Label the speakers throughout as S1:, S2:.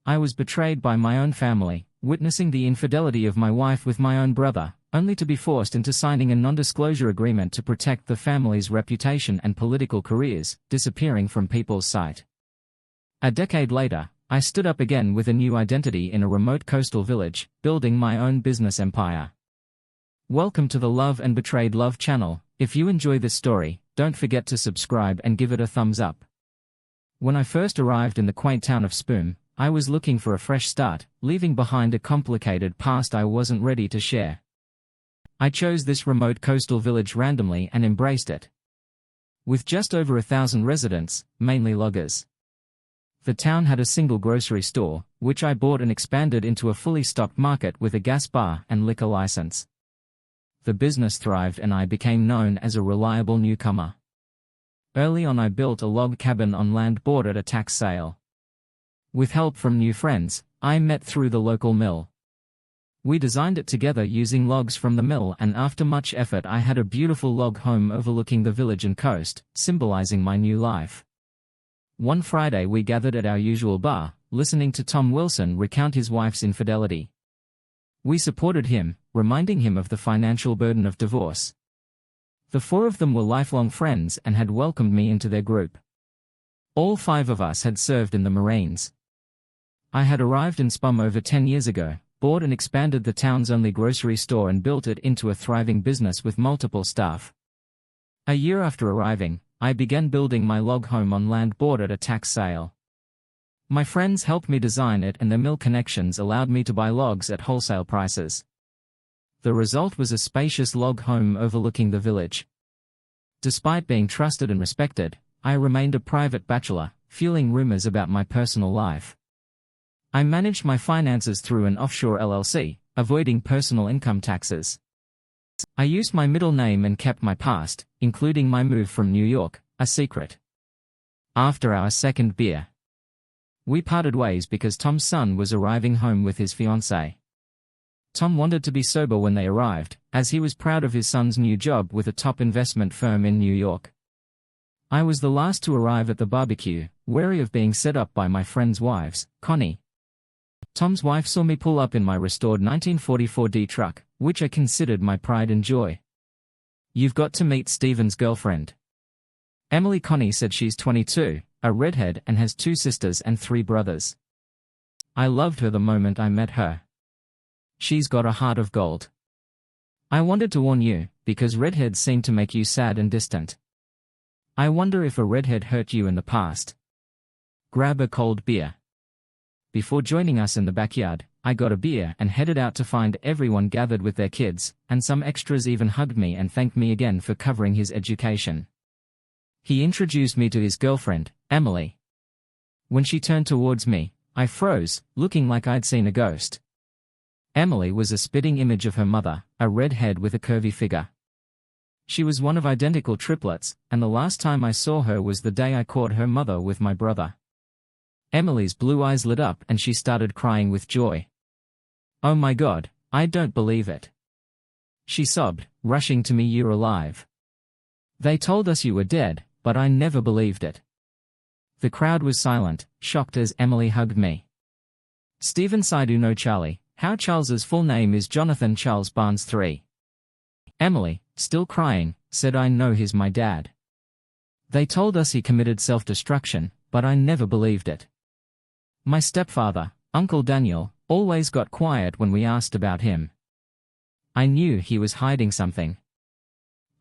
S1: I was betrayed by my own family, witnessing the infidelity of my wife with my own brother, only to be forced into signing a non-disclosure agreement to protect the family's reputation and political careers, disappearing from people's sight. A decade later, I stood up again with a new identity in a remote coastal village, building my own business empire. Welcome to the Love and Betrayed Love channel. If you enjoy this story, don't forget to subscribe and give it a thumbs up. When I first arrived in the quaint town of Spoon, I was looking for a fresh start, leaving behind a complicated past I wasn't ready to share. I chose this remote coastal village randomly and embraced it. With just over 1,000 residents, mainly loggers. The town had a single grocery store, which I bought and expanded into a fully stocked market with a gas bar and liquor license. The business thrived and I became known as a reliable newcomer. Early on I built a log cabin on land bought at a tax sale. With help from new friends, I met through the local mill. We designed it together using logs from the mill, and after much effort I had a beautiful log home overlooking the village and coast, symbolizing my new life. One Friday we gathered at our usual bar, listening to Tom Wilson recount his wife's infidelity. We supported him, reminding him of the financial burden of divorce. The four of them were lifelong friends and had welcomed me into their group. All five of us had served in the Marines. I had arrived in Spum over 10 years ago, bought and expanded the town's only grocery store and built it into a thriving business with multiple staff. A year after arriving, I began building my log home on land bought at a tax sale. My friends helped me design it and their mill connections allowed me to buy logs at wholesale prices. The result was a spacious log home overlooking the village. Despite being trusted and respected, I remained a private bachelor, fueling rumors about my personal life. I managed my finances through an offshore LLC, avoiding personal income taxes. I used my middle name and kept my past, including my move from New York, a secret. After our second beer, we parted ways because Tom's son was arriving home with his fiancée. Tom wanted to be sober when they arrived, as he was proud of his son's new job with a top investment firm in New York. I was the last to arrive at the barbecue, wary of being set up by my friends' wives, Connie. Tom's wife saw me pull up in my restored 1944 D truck, which I considered my pride and joy. "You've got to meet Steven's girlfriend." Emily. Connie said she's 22, a redhead and has 2 sisters and 3 brothers. I loved her the moment I met her. She's got a heart of gold. I wanted to warn you, because redheads seem to make you sad and distant. I wonder if a redhead hurt you in the past. Grab a cold beer. Before joining us in the backyard, I got a beer and headed out to find everyone gathered with their kids, and some extras even hugged me and thanked me again for covering his education. He introduced me to his girlfriend, Emily. When she turned towards me, I froze, looking like I'd seen a ghost. Emily was a spitting image of her mother, a redhead with a curvy figure. She was one of identical triplets, and the last time I saw her was the day I caught her mother with my brother. Emily's blue eyes lit up and she started crying with joy. "Oh my God, I don't believe it," she sobbed, rushing to me. "You're alive. They told us you were dead, but I never believed it." The crowd was silent, shocked as Emily hugged me. Stephen sighed. "No, Charlie, how Charles's full name is Jonathan Charles Barnes III. Emily, still crying, said, "I know he's my dad. They told us he committed self-destruction, but I never believed it." My stepfather, Uncle Daniel, always got quiet when we asked about him. I knew he was hiding something.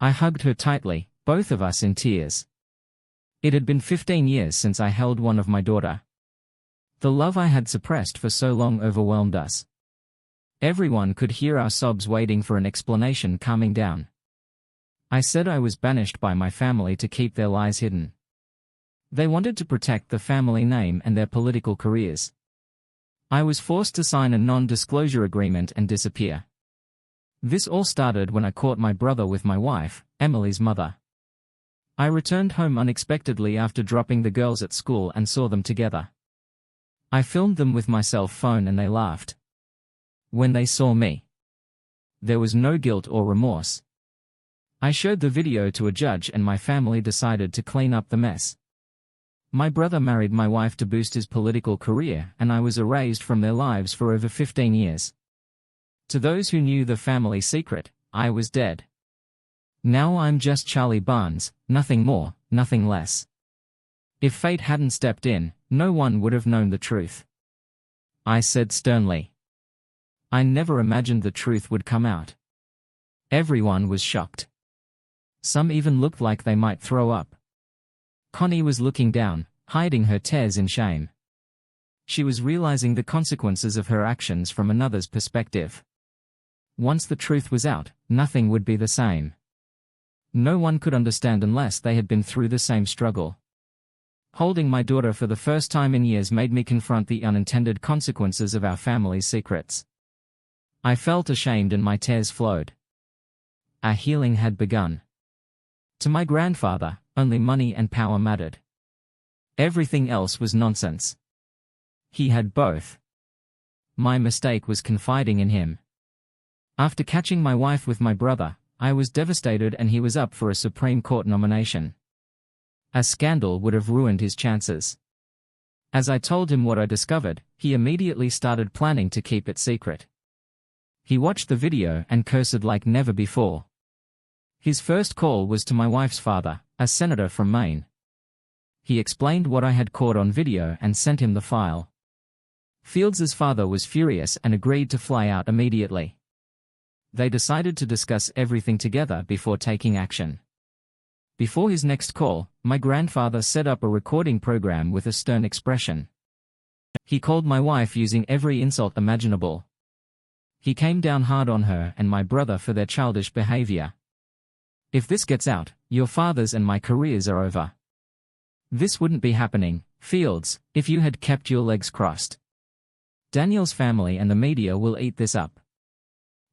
S1: I hugged her tightly, both of us in tears. It had been 15 years since I held one of my daughter. The love I had suppressed for so long overwhelmed us. Everyone could hear our sobs waiting for an explanation. Calming down, I said I was banished by my family to keep their lies hidden. They wanted to protect the family name and their political careers. I was forced to sign a non-disclosure agreement and disappear. This all started when I caught my brother with my wife, Emily's mother. I returned home unexpectedly after dropping the girls at school and saw them together. I filmed them with my cell phone and they laughed. When they saw me, there was no guilt or remorse. I showed the video to a judge and my family decided to clean up the mess. My brother married my wife to boost his political career, and I was erased from their lives for over 15 years. To those who knew the family secret, I was dead. Now I'm just Charlie Barnes, nothing more, nothing less. If fate hadn't stepped in, no one would have known the truth. I said sternly. I never imagined the truth would come out. Everyone was shocked. Some even looked like they might throw up. Connie was looking down, hiding her tears in shame. She was realizing the consequences of her actions from another's perspective. Once the truth was out, nothing would be the same. No one could understand unless they had been through the same struggle. Holding my daughter for the first time in years made me confront the unintended consequences of our family's secrets. I felt ashamed and my tears flowed. Our healing had begun. To my grandfather, only money and power mattered. Everything else was nonsense. He had both. My mistake was confiding in him. After catching my wife with my brother, I was devastated, and he was up for a Supreme Court nomination. A scandal would have ruined his chances. As I told him what I discovered, he immediately started planning to keep it secret. He watched the video and cursed like never before. His first call was to my wife's father, a senator from Maine. He explained what I had caught on video and sent him the file. Fields's father was furious and agreed to fly out immediately. They decided to discuss everything together before taking action. Before his next call, my grandfather set up a recording program with a stern expression. He called my wife using every insult imaginable. He came down hard on her and my brother for their childish behavior. If this gets out, your father's and my careers are over. This wouldn't be happening, Fields, if you had kept your legs crossed. Daniel's family and the media will eat this up.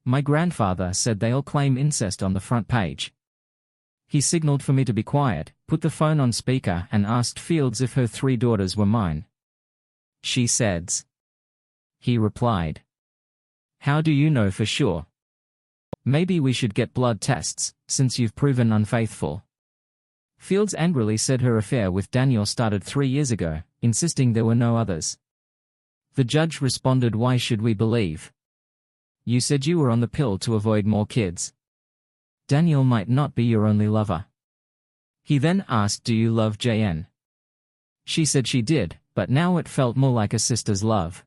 S1: My grandfather said they'll claim incest on the front page. He signaled for me to be quiet, put the phone on speaker and asked Fields if her 3 daughters were mine. She says. He replied. How do you know for sure? Maybe we should get blood tests, since you've proven unfaithful. Fields angrily said her affair with Daniel started 3 years ago, insisting there were no others. The judge responded, why should we believe? You said you were on the pill to avoid more kids. Daniel might not be your only lover. He then asked, do you love JN? She said she did, but now it felt more like a sister's love.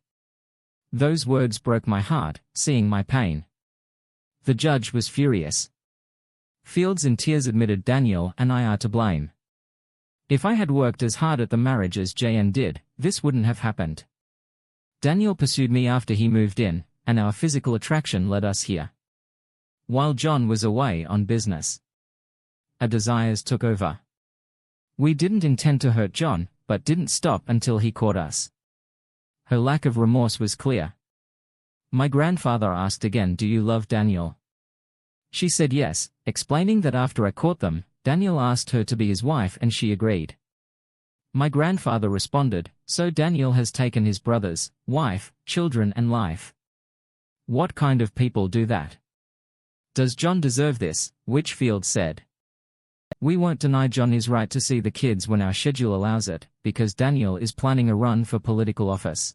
S1: Those words broke my heart, seeing my pain. The judge was furious. Fields in tears admitted Daniel and I are to blame. If I had worked as hard at the marriage as JN did, this wouldn't have happened. Daniel pursued me after he moved in, and our physical attraction led us here. While John was away on business, our desires took over. We didn't intend to hurt John, but didn't stop until he caught us. Her lack of remorse was clear. My grandfather asked again, do you love Daniel? She said yes, explaining that after I caught them, Daniel asked her to be his wife and she agreed. My grandfather responded, so Daniel has taken his brother's wife, children and life. What kind of people do that? Does John deserve this? Whitfield said. We won't deny John his right to see the kids when our schedule allows it, because Daniel is planning a run for political office.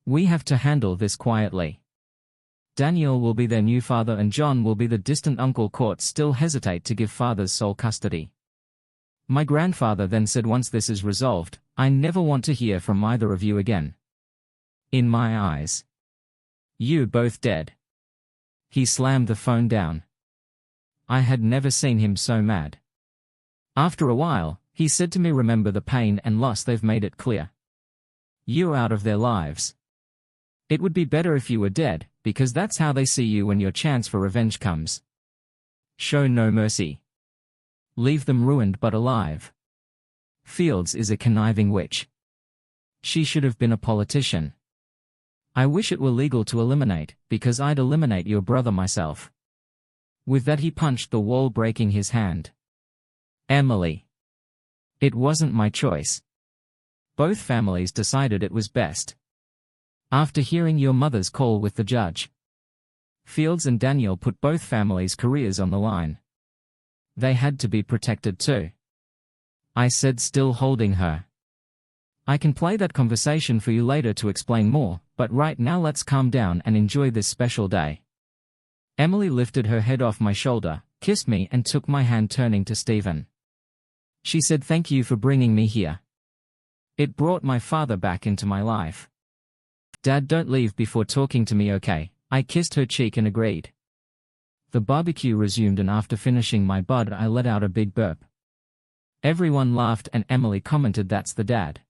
S1: We have to handle this quietly. Daniel will be their new father and John will be the distant uncle. Courts still hesitate to give fathers sole custody. My grandfather then said, once this is resolved, I never want to hear from either of you again. In my eyes, you both dead. He slammed the phone down. I had never seen him so mad. After a while, he said to me, remember the pain and loss, they've made it clear. You're out of their lives. It would be better if you were dead, because that's how they see you when your chance for revenge comes. Show no mercy. Leave them ruined but alive. Fields is a conniving witch. She should have been a politician. I wish it were legal to eliminate, because I'd eliminate your brother myself. With that he punched the wall, breaking his hand. Emily. It wasn't my choice. Both families decided it was best. After hearing your mother's call with the judge, Fields and Daniel put both families' careers on the line. They had to be protected too. I said, still holding her. I can play that conversation for you later to explain more, but right now let's calm down and enjoy this special day. Emily lifted her head off my shoulder, kissed me and took my hand, turning to Stephen. She said, "Thank you for bringing me here. It brought my father back into my life." "Dad, don't leave before talking to me, okay?" I kissed her cheek and agreed. The barbecue resumed, and after finishing my bud I let out a big burp. Everyone laughed and Emily commented, "That's the dad.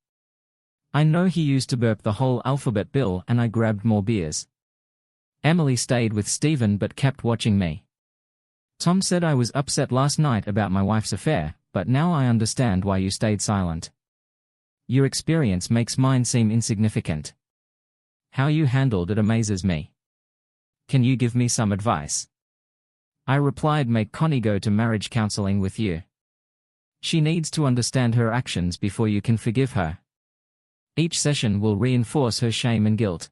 S1: I know he used to burp the whole alphabet, Bill," and I grabbed more beers. Emily stayed with Stephen but kept watching me. "Tom said I was upset last night about my wife's affair, but now I understand why you stayed silent. Your experience makes mine seem insignificant. How you handled it amazes me. Can you give me some advice?" I replied, "Make Connie go to marriage counseling with you. She needs to understand her actions before you can forgive her. Each session will reinforce her shame and guilt.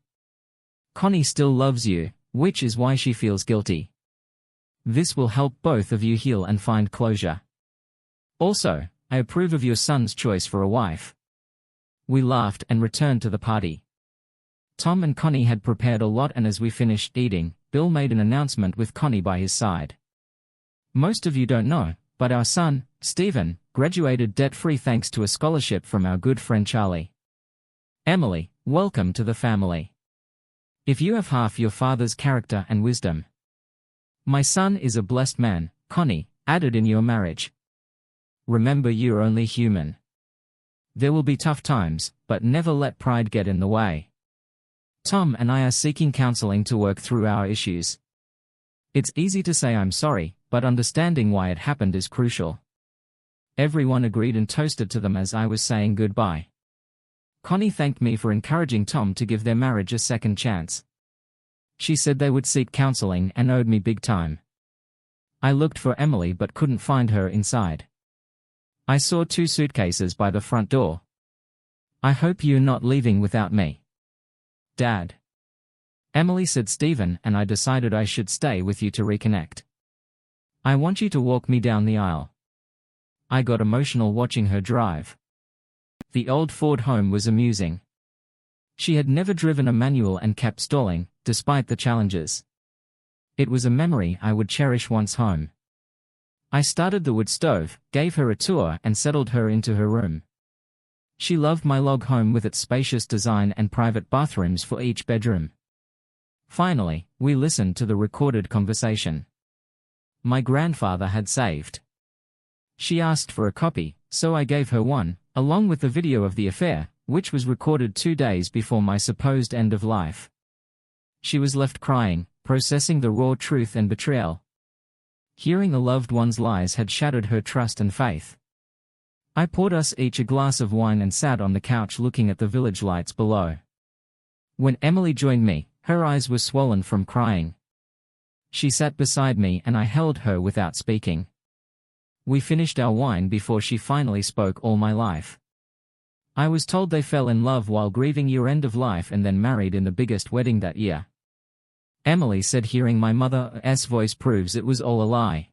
S1: Connie still loves you, which is why she feels guilty. This will help both of you heal and find closure. Also, I approve of your son's choice for a wife." We laughed and returned to the party. Tom and Connie had prepared a lot, and as we finished eating, Bill made an announcement with Connie by his side. "Most of you don't know, but our son, Stephen, graduated debt-free thanks to a scholarship from our good friend Charlie. Emily, welcome to the family. If you have half your father's character and wisdom. My son is a blessed man," Connie added, "in your marriage. Remember, you're only human. There will be tough times, but never let pride get in the way. Tom and I are seeking counseling to work through our issues. It's easy to say I'm sorry, but understanding why it happened is crucial." Everyone agreed and toasted to them as I was saying goodbye. Connie thanked me for encouraging Tom to give their marriage a second chance. She said they would seek counseling and owed me big time. I looked for Emily but couldn't find her inside. I saw 2 suitcases by the front door. "I hope you're not leaving without me, Dad," Emily said. "Stephen and I decided I should stay with you to reconnect. I want you to walk me down the aisle." I got emotional watching her drive. The old Ford home was amusing. She had never driven a manual and kept stalling, despite the challenges. It was a memory I would cherish once home. I started the wood stove, gave her a tour and settled her into her room. She loved my log home with its spacious design and private bathrooms for each bedroom. Finally, we listened to the recorded conversation my grandfather had saved. She asked for a copy, so I gave her one, along with the video of the affair, which was recorded 2 days before my supposed end of life. She was left crying, processing the raw truth and betrayal. Hearing a loved one's lies had shattered her trust and faith. I poured us each a glass of wine and sat on the couch looking at the village lights below. When Emily joined me, her eyes were swollen from crying. She sat beside me and I held her without speaking. We finished our wine before she finally spoke. "All my life, I was told they fell in love while grieving your end of life and then married in the biggest wedding that year," Emily said. "Hearing my mother's voice proves it was all a lie.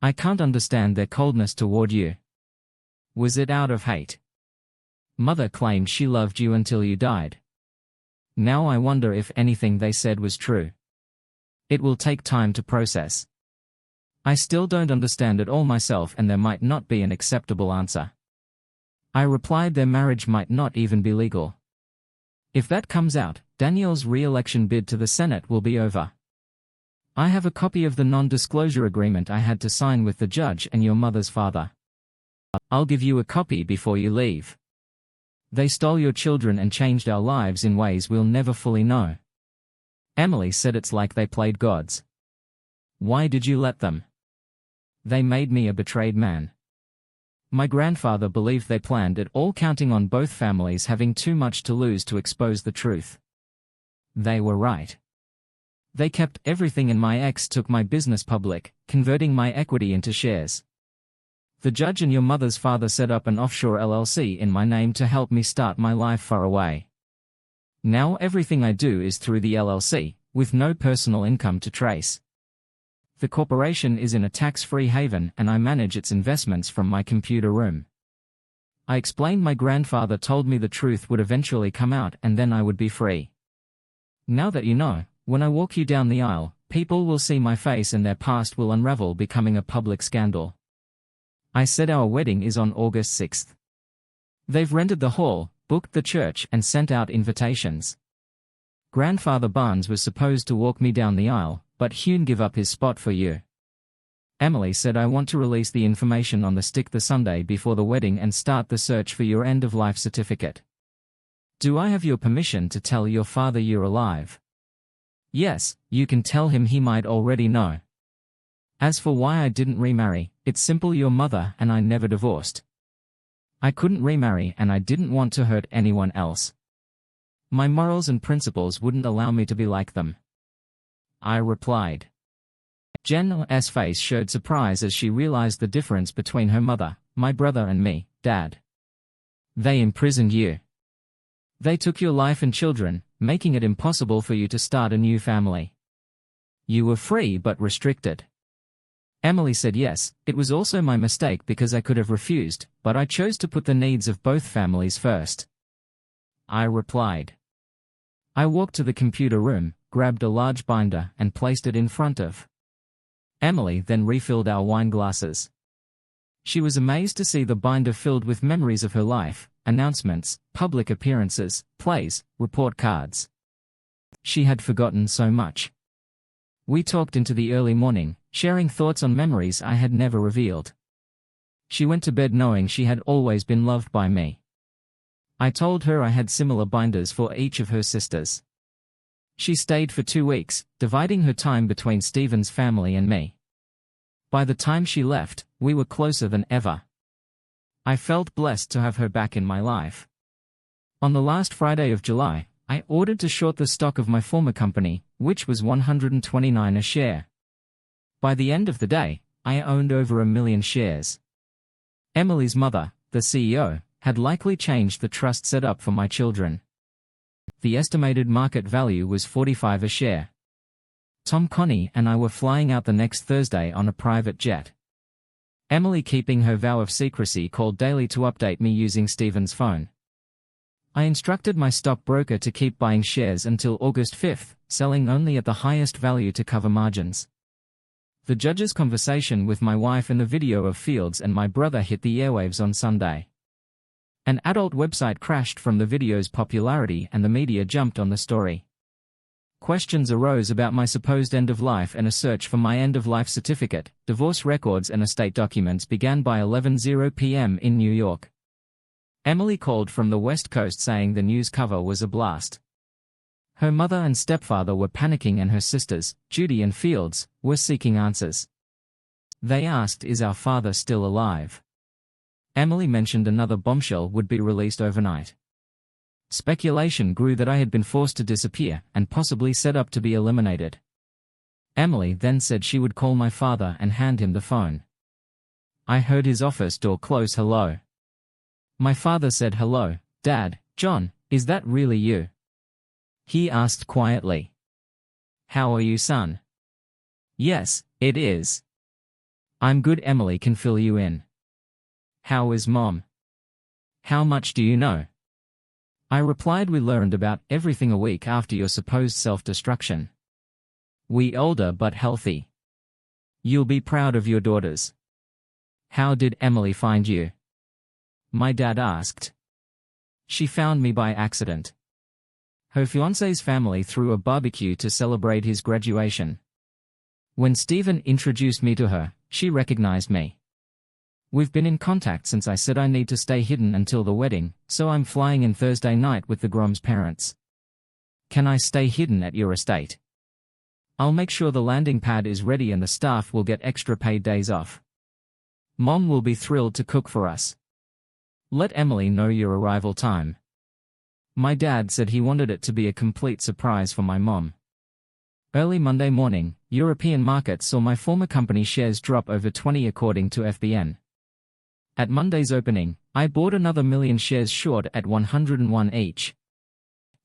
S1: I can't understand their coldness toward you. Was it out of hate? Mother claimed she loved you until you died. Now I wonder if anything they said was true. It will take time to process. I still don't understand it all myself and there might not be an acceptable answer." I replied, "Their marriage might not even be legal. If that comes out, Danielle's re-election bid to the Senate will be over. I have a copy of the non-disclosure agreement I had to sign with the judge and your mother's father. I'll give you a copy before you leave. They stole your children and changed our lives in ways we'll never fully know." Emily said, "It's like they played gods. Why did you let them? They made me a betrayed man. My grandfather believed they planned it all, counting on both families having too much to lose to expose the truth. They were right. They kept everything and my ex took my business public, converting my equity into shares. The judge and your mother's father set up an offshore LLC in my name to help me start my life far away. Now everything I do is through the LLC, with no personal income to trace. The corporation is in a tax-free haven and I manage its investments from my computer room. I explained my grandfather told me the truth would eventually come out and then I would be free. Now that you know, when I walk you down the aisle, people will see my face and their past will unravel, becoming a public scandal. I said our wedding is on August 6th. They've rented the hall, booked the church and sent out invitations. Grandfather Barnes was supposed to walk me down the aisle, but Hune give up his spot for you. Emily said I want to release the information on the stick the Sunday before the wedding and start the search for your end-of-life certificate. Do I have your permission to tell your father you're alive? Yes, you can tell him, he might already know. As for why I didn't remarry, it's simple, your mother and I never divorced. I couldn't remarry and I didn't want to hurt anyone else. My morals and principles wouldn't allow me to be like them. I replied. Jen's face showed surprise as she realized the difference between her mother, my brother and me, Dad. They imprisoned you. They took your life and children, making it impossible for you to start a new family. You were free but restricted. Emily said yes, it was also my mistake because I could have refused, but I chose to put the needs of both families first. I replied. I walked to the computer room, grabbed a large binder and placed it in front of Emily, then refilled our wine glasses. She was amazed to see the binder filled with memories of her life, announcements, public appearances, plays, report cards. She had forgotten so much. We talked into the early morning, sharing thoughts on memories I had never revealed. She went to bed knowing she had always been loved by me. I told her I had similar binders for each of her sisters. She stayed for 2 weeks, dividing her time between Stephen's family and me. By the time she left, we were closer than ever. I felt blessed to have her back in my life. On the last Friday of July, I ordered to short the stock of my former company, which was $129 a share. By the end of the day, I owned over 1 million shares. Emily's mother, the CEO, had likely changed the trust set up for my children. The estimated market value was $45 a share. Tom, Connie and I were flying out the next Thursday on a private jet. Emily, keeping her vow of secrecy, called daily to update me using Stephen's phone. I instructed my stockbroker to keep buying shares until August 5th, selling only at the highest value to cover margins. The judge's conversation with my wife and the video of Fields and my brother hit the airwaves on Sunday. An adult website crashed from the video's popularity and the media jumped on the story. Questions arose about my supposed end of life and a search for my end-of-life certificate. Divorce records and estate documents began by 11:00 p.m. in New York. Emily called from the West Coast saying the news cover was a blast. Her mother and stepfather were panicking and her sisters, Judy and Fields, were seeking answers. They asked, "Is our father still alive?" Emily mentioned another bombshell would be released overnight. Speculation grew that I had been forced to disappear and possibly set up to be eliminated. Emily then said she would call my father and hand him the phone. I heard his office door close. "Hello." My father said, "Hello, Dad. John, is that really you?" He asked quietly. "How are you, son?" "Yes, it is." "I'm good. Emily can fill you in." "How is Mom?" "How much do you know?" I replied, "We learned about everything a week after your supposed self-destruction. We older but healthy. You'll be proud of your daughters." "How did Emily find you?" My dad asked. "She found me by accident. Her fiancé's family threw a barbecue to celebrate his graduation. When Stephen introduced me to her, she recognized me. We've been in contact since I said I need to stay hidden until the wedding, so I'm flying in Thursday night with the groom's parents. Can I stay hidden at your estate? I'll make sure the landing pad is ready and the staff will get extra paid days off. Mom will be thrilled to cook for us. Let Emily know your arrival time." My dad said he wanted it to be a complete surprise for my mom. Early Monday morning, European markets saw my former company shares drop over 20 according to FBN. At Monday's opening, I bought another 1 million shares short at 101 each.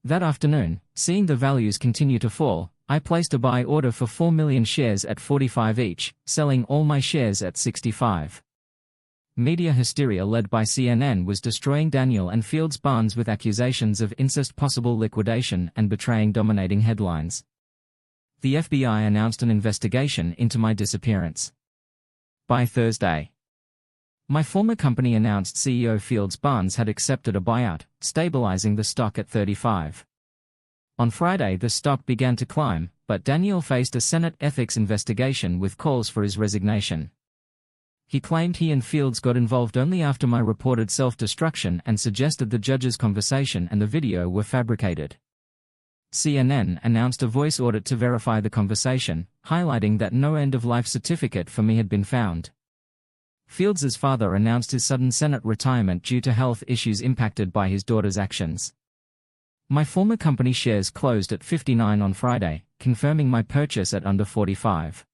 S1: That afternoon, seeing the values continue to fall, I placed a buy order for 4 million shares at 45 each, selling all my shares at 65. Media hysteria led by CNN was destroying Daniel and Fields Barnes with accusations of incest, possible liquidation, and betraying, dominating headlines. The FBI announced an investigation into my disappearance. By Thursday, my former company announced CEO Fields Barnes had accepted a buyout, stabilizing the stock at $35. On Friday, the stock began to climb, but Daniel faced a Senate ethics investigation with calls for his resignation. He claimed he and Fields got involved only after my reported self-destruction and suggested the judge's conversation and the video were fabricated. CNN announced a voice audit to verify the conversation, highlighting that no end-of-life certificate for me had been found. Fields's father announced his sudden Senate retirement due to health issues impacted by his daughter's actions. My former company shares closed at 59 on Friday, confirming my purchase at under 45.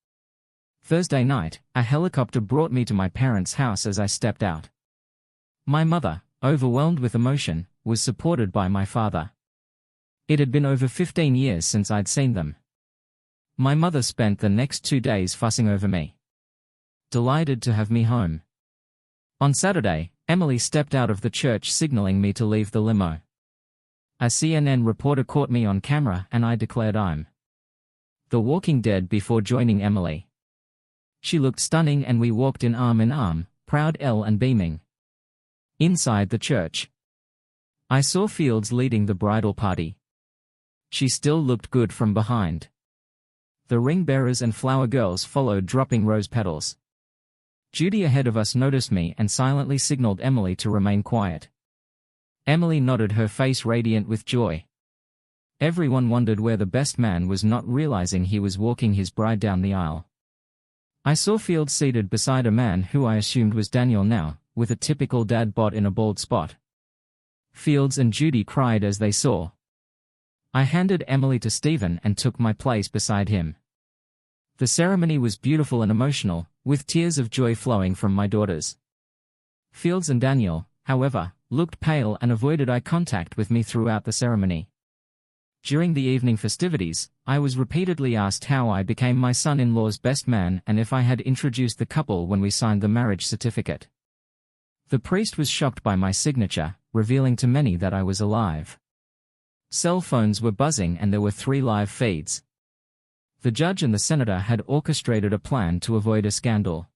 S1: Thursday night, a helicopter brought me to my parents' house as I stepped out. My mother, overwhelmed with emotion, was supported by my father. It had been over 15 years since I'd seen them. My mother spent the next 2 days fussing over me. Delighted to have me home. On Saturday, Emily stepped out of the church signaling me to leave the limo. A CNN reporter caught me on camera and I declared I'm The Walking Dead before joining Emily. She looked stunning and we walked in arm, proud and beaming. Inside the church, I saw Fields leading the bridal party. She still looked good from behind. The ring bearers and flower girls followed, dropping rose petals. Judy ahead of us noticed me and silently signaled Emily to remain quiet. Emily nodded, her face radiant with joy. Everyone wondered where the best man was, not realizing he was walking his bride down the aisle. I saw Fields seated beside a man who I assumed was Daniel now, with a typical dad bod in a bald spot. Fields and Judy cried as they saw. I handed Emily to Stephen and took my place beside him. The ceremony was beautiful and emotional, with tears of joy flowing from my daughters. Fields and Daniel, however, looked pale and avoided eye contact with me throughout the ceremony. During the evening festivities, I was repeatedly asked how I became my son-in-law's best man and if I had introduced the couple when we signed the marriage certificate. The priest was shocked by my signature, revealing to many that I was alive. Cell phones were buzzing and there were 3 live feeds. The judge and the senator had orchestrated a plan to avoid a scandal.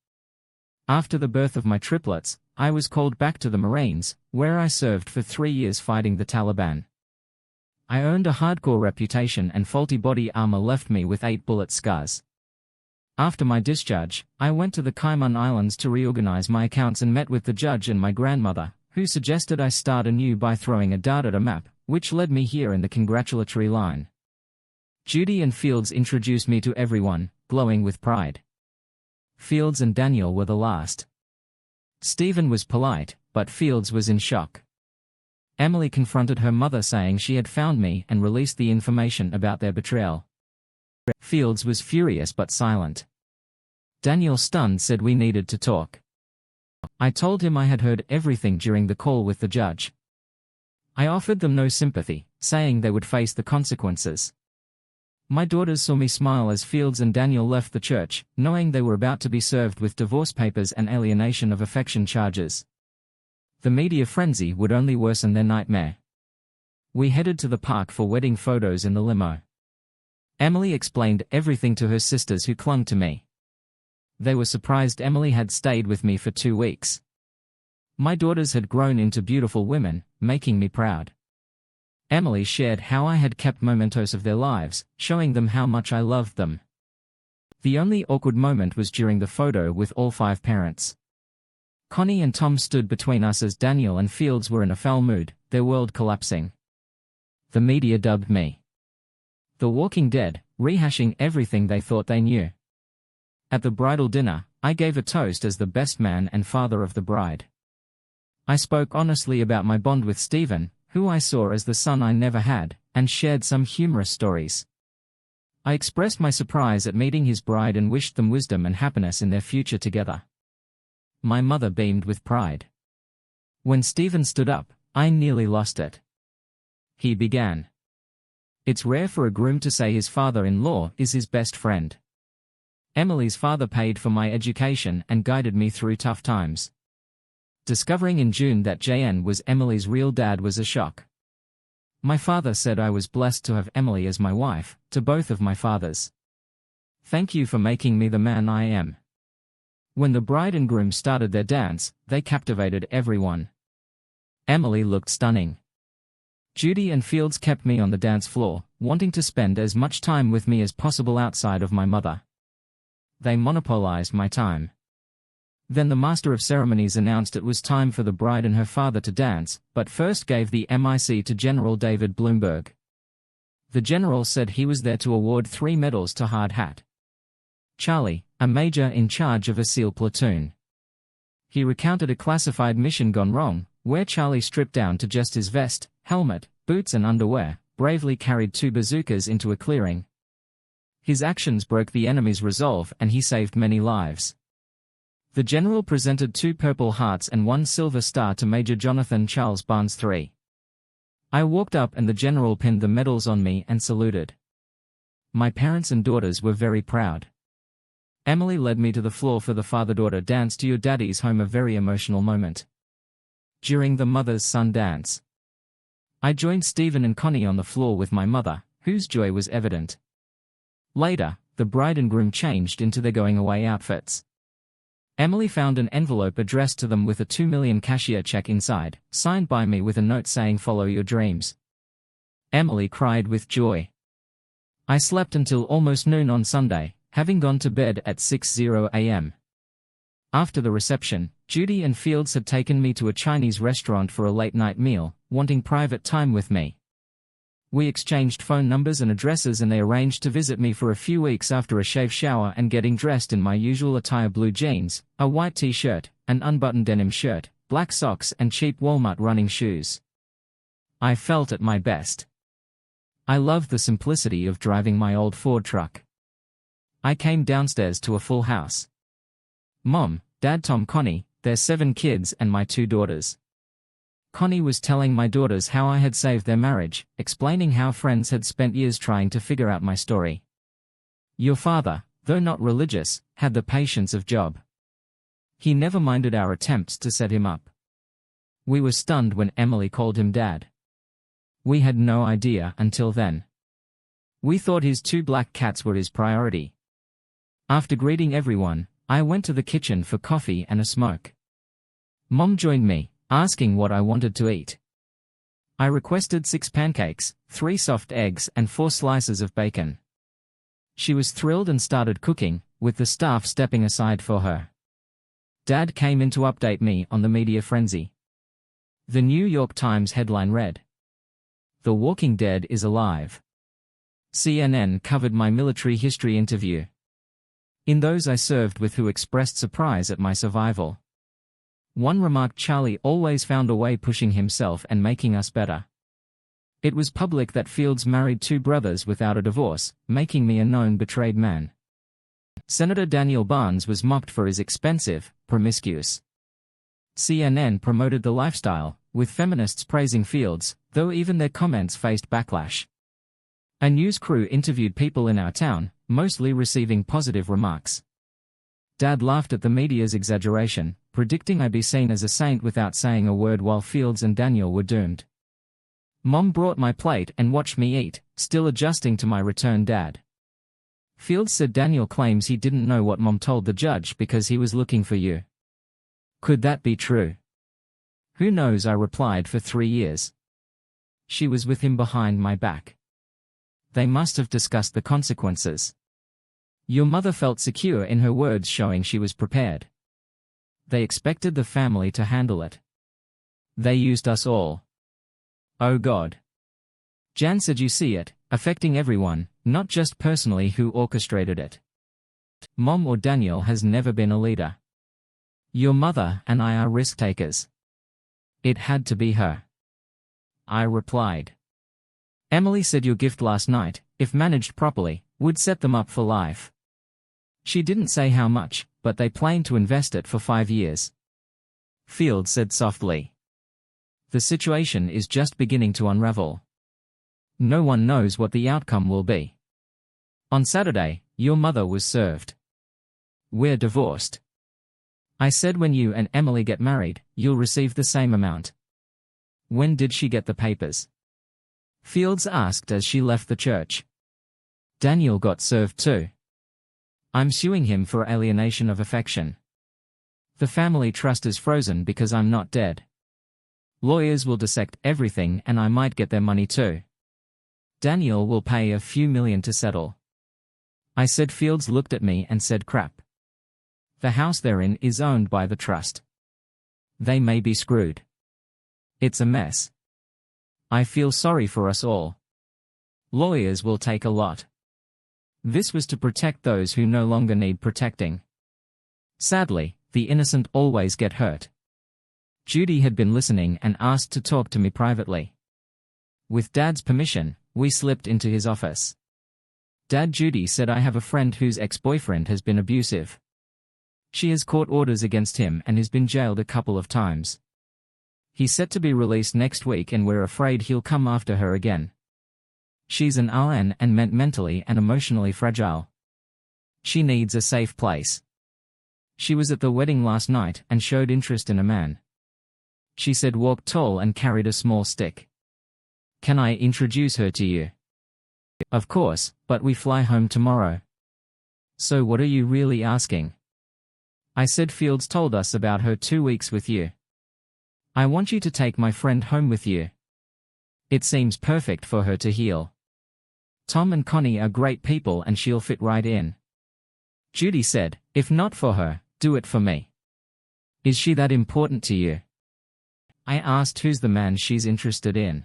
S1: After the birth of my triplets, I was called back to the Marines, where I served for 3 years fighting the Taliban. I earned a hardcore reputation and faulty body armor left me with 8 bullet scars. After my discharge, I went to the Cayman Islands to reorganize my accounts and met with the judge and my grandmother, who suggested I start anew by throwing a dart at a map, which led me here in the congratulatory line. Judy and Fields introduced me to everyone, glowing with pride. Fields and Daniel were the last. Stephen was polite, but Fields was in shock. Emily confronted her mother saying she had found me and released the information about their betrayal. Fields was furious but silent. Daniel, stunned, said we needed to talk. I told him I had heard everything during the call with the judge. I offered them no sympathy, saying they would face the consequences. My daughters saw me smile as Fields and Daniel left the church, knowing they were about to be served with divorce papers and alienation of affection charges. The media frenzy would only worsen their nightmare. We headed to the park for wedding photos in the limo. Emily explained everything to her sisters who clung to me. They were surprised Emily had stayed with me for 2 weeks. My daughters had grown into beautiful women, making me proud. Emily shared how I had kept mementos of their lives, showing them how much I loved them. The only awkward moment was during the photo with all 5 parents. Connie and Tom stood between us as Daniel and Fields were in a foul mood, their world collapsing. The media dubbed me The Walking Dead, rehashing everything they thought they knew. At the bridal dinner, I gave a toast as the best man and father of the bride. I spoke honestly about my bond with Stephen, who I saw as the son I never had, and shared some humorous stories. I expressed my surprise at meeting his bride and wished them wisdom and happiness in their future together. My mother beamed with pride. When Stephen stood up, I nearly lost it. He began. It's rare for a groom to say his father-in-law is his best friend. Emily's father paid for my education and guided me through tough times. Discovering in June that JN was Emily's real dad was a shock. My father said I was blessed to have Emily as my wife, to both of my fathers. Thank you for making me the man I am. When the bride and groom started their dance, they captivated everyone. Emily looked stunning. Judy and Fields kept me on the dance floor, wanting to spend as much time with me as possible outside of my mother. They monopolized my time. Then the master of ceremonies announced it was time for the bride and her father to dance, but first gave the mic to General David Bloomberg. The general said he was there to award 3 medals to Hard Hat Charlie, a major in charge of a SEAL platoon. He recounted a classified mission gone wrong, where Charlie stripped down to just his vest, helmet, boots and underwear, bravely carried 2 bazookas into a clearing. His actions broke the enemy's resolve and he saved many lives. The general presented 2 Purple Hearts and 1 Silver Star to Major Jonathan Charles Barnes III. I walked up and the general pinned the medals on me and saluted. My parents and daughters were very proud. Emily led me to the floor for the father-daughter dance to Your Daddy's Home, a very emotional moment. During the mother's-son dance, I joined Stephen and Connie on the floor with my mother, whose joy was evident. Later, the bride and groom changed into their going-away outfits. Emily found an envelope addressed to them with a $2 million cashier check inside, signed by me with a note saying follow your dreams. Emily cried with joy. I slept until almost noon on Sunday, having gone to bed at 6:00 a.m. After the reception, Judy and Fields had taken me to a Chinese restaurant for a late-night meal, wanting private time with me. We exchanged phone numbers and addresses and they arranged to visit me for a few weeks after a shave shower and getting dressed in my usual attire: blue jeans, a white t-shirt, an unbuttoned denim shirt, black socks and cheap Walmart running shoes. I felt at my best. I loved the simplicity of driving my old Ford truck. I came downstairs to a full house. Mom, Dad, Tom, Connie, their 7 kids and my 2 daughters. Connie was telling my daughters how I had saved their marriage, explaining how friends had spent years trying to figure out my story. Your father, though not religious, had the patience of Job. He never minded our attempts to set him up. We were stunned when Emily called him Dad. We had no idea until then. We thought his 2 black cats were his priority. After greeting everyone, I went to the kitchen for coffee and a smoke. Mom joined me, asking what I wanted to eat. I requested 6 pancakes, 3 soft eggs and 4 slices of bacon. She was thrilled and started cooking, with the staff stepping aside for her. Dad came in to update me on the media frenzy. The New York Times headline read, "The Walking Dead is alive." CNN covered my military history interview. In those I served with who expressed surprise at my survival. One remarked Charlie always found a way, pushing himself and making us better. It was public that Fields married 2 brothers without a divorce, making me a known betrayed man. Senator Daniel Barnes was mocked for his expensive, promiscuous. CNN promoted the lifestyle, with feminists praising Fields, though even their comments faced backlash. A news crew interviewed people in our town, mostly receiving positive remarks. Dad laughed at the media's exaggeration, predicting I'd be seen as a saint without saying a word, while Fields and Daniel were doomed. Mom brought my plate and watched me eat, still adjusting to my return dad. Fields said Daniel claims he didn't know what Mom told the judge because he was looking for you. Could that be true? Who knows, I replied, for 3 years. She was with him behind my back. They must have discussed the consequences. Your mother felt secure in her words, showing she was prepared. They expected the family to handle it. They used us all. Oh God. Jan said you see it, affecting everyone, not just personally who orchestrated it. Mom or Daniel has never been a leader. Your mother and I are risk takers. It had to be her. I replied. Emily said your gift last night, if managed properly, would set them up for life. She didn't say how much, but they plan to invest it for 5 years. Fields said softly. The situation is just beginning to unravel. No one knows what the outcome will be. On Saturday, your mother was served. We're divorced. I said when you and Emily get married, you'll receive the same amount. When did she get the papers? Fields asked as she left the church. Daniel got served too. I'm suing him for alienation of affection. The family trust is frozen because I'm not dead. Lawyers will dissect everything and I might get their money too. Daniel will pay a few million to settle. I said. Fields looked at me and said, crap. The house they're in is owned by the trust. They may be screwed. It's a mess. I feel sorry for us all. Lawyers will take a lot. This was to protect those who no longer need protecting. Sadly, the innocent always get hurt. Judy had been listening and asked to talk to me privately. With Dad's permission, we slipped into his office. Dad, Judy said I have a friend whose ex-boyfriend has been abusive. She has court orders against him and has been jailed a couple of times. He's set to be released next week and we're afraid he'll come after her again. She's an RN and mentally and emotionally fragile. She needs a safe place. She was at the wedding last night and showed interest in a man. She said walked tall and carried a small stick. Can I introduce her to you? Of course, but we fly home tomorrow. So what are you really asking? I said Fields told us about her 2 weeks with you. I want you to take my friend home with you. It seems perfect for her to heal. Tom and Connie are great people and she'll fit right in. Judy said, if not for her, do it for me. Is she that important to you? I asked who's the man she's interested in.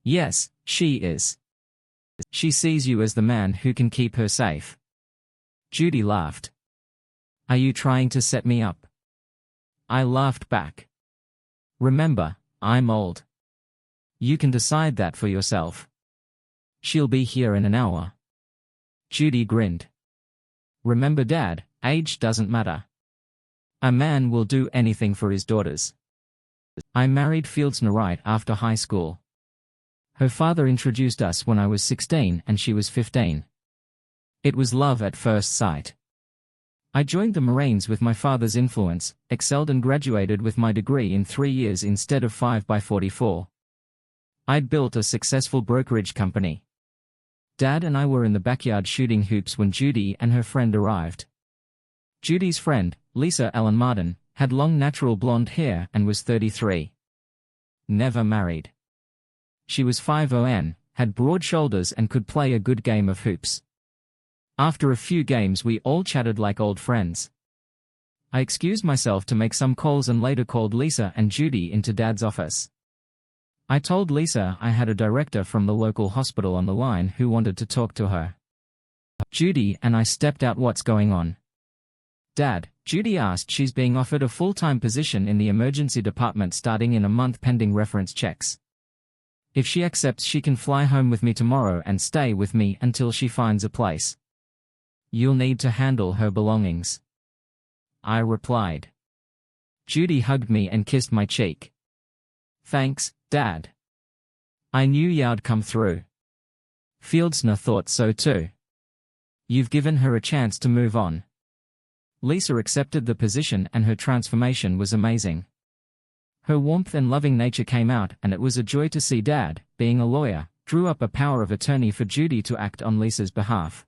S1: Yes, she is. She sees you as the man who can keep her safe. Judy laughed. Are you trying to set me up? I laughed back. Remember, I'm old. You can decide that for yourself. She'll be here in an hour. Judy grinned. Remember, Dad, age doesn't matter. A man will do anything for his daughters. I married Fields right after high school. Her father introduced us when I was 16 and she was 15. It was love at first sight. I joined the Marines with my father's influence, excelled and graduated with my degree in 3 years instead of 5 by 44. I'd built a successful brokerage company. Dad and I were in the backyard shooting hoops when Judy and her friend arrived. Judy's friend, Lisa Ellen Martin, had long natural blonde hair and was 33. Never married. She was 5'0", had broad shoulders and could play a good game of hoops. After a few games we all chatted like old friends. I excused myself to make some calls and later called Lisa and Judy into Dad's office. I told Lisa I had a director from the local hospital on the line who wanted to talk to her. Judy and I stepped out. What's going on? Dad, Judy asked. She's being offered a full-time position in the emergency department starting in a month pending reference checks. If she accepts, she can fly home with me tomorrow and stay with me until she finds a place. You'll need to handle her belongings. I replied. Judy hugged me and kissed my cheek. Thanks, Dad. I knew you'd come through. Fieldsna thought so too. You've given her a chance to move on. Lisa accepted the position and her transformation was amazing. Her warmth and loving nature came out and it was a joy to see Dad, being a lawyer, drew up a power of attorney for Judy to act on Lisa's behalf.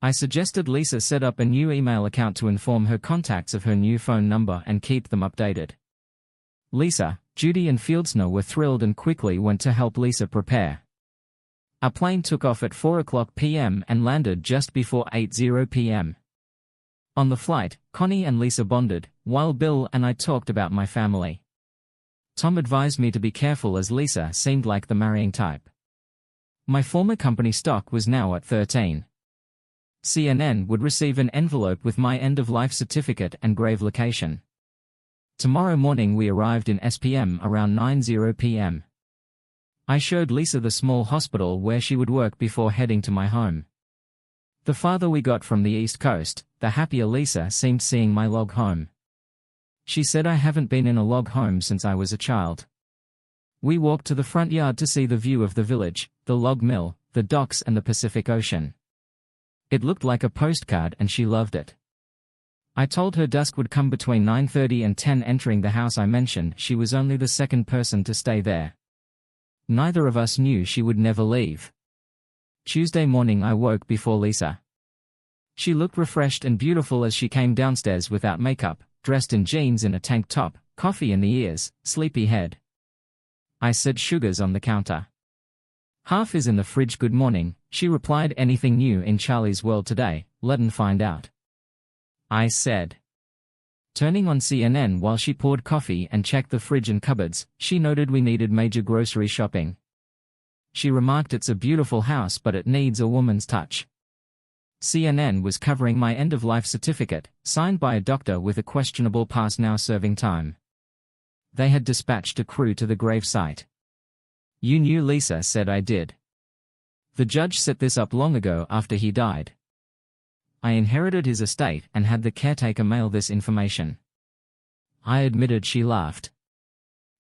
S1: I suggested Lisa set up a new email account to inform her contacts of her new phone number and keep them updated. Lisa, Judy and Fieldsna were thrilled and quickly went to help Lisa prepare. Our plane took off at 4:00 p.m. and landed just before 8:00 p.m. On the flight, Connie and Lisa bonded, while Bill and I talked about my family. Tom advised me to be careful as Lisa seemed like the marrying type. My former company stock was now at 13. CNN would receive an envelope with my end-of-life certificate and grave location. Tomorrow morning we arrived in SPM around 9:00 p.m. I showed Lisa the small hospital where she would work before heading to my home. The farther we got from the East Coast, the happier Lisa seemed seeing my log home. She said I haven't been in a log home since I was a child. We walked to the front yard to see the view of the village, the log mill, the docks and the Pacific Ocean. It looked like a postcard and she loved it. I told her dusk would come between 9:30 and 10. Entering the house I mentioned, she was only the second person to stay there. Neither of us knew she would never leave. Tuesday morning I woke before Lisa. She looked refreshed and beautiful as she came downstairs without makeup, dressed in jeans and a tank top, coffee in the ears, sleepy head. I said, "Sugar's on the counter." "Half is in the fridge." "Good morning," she replied. "Anything new in Charlie's world today? Let'n find out," I said. Turning on CNN while she poured coffee and checked the fridge and cupboards, she noted we needed major grocery shopping. She remarked, "It's a beautiful house, but it needs a woman's touch." CNN was covering my end-of-life certificate, signed by a doctor with a questionable past now serving time. They had dispatched a crew to the gravesite. "You knew Lisa?" said. "I did. The judge set this up long ago after he died. I inherited his estate and had the caretaker mail this information." I admitted. She laughed.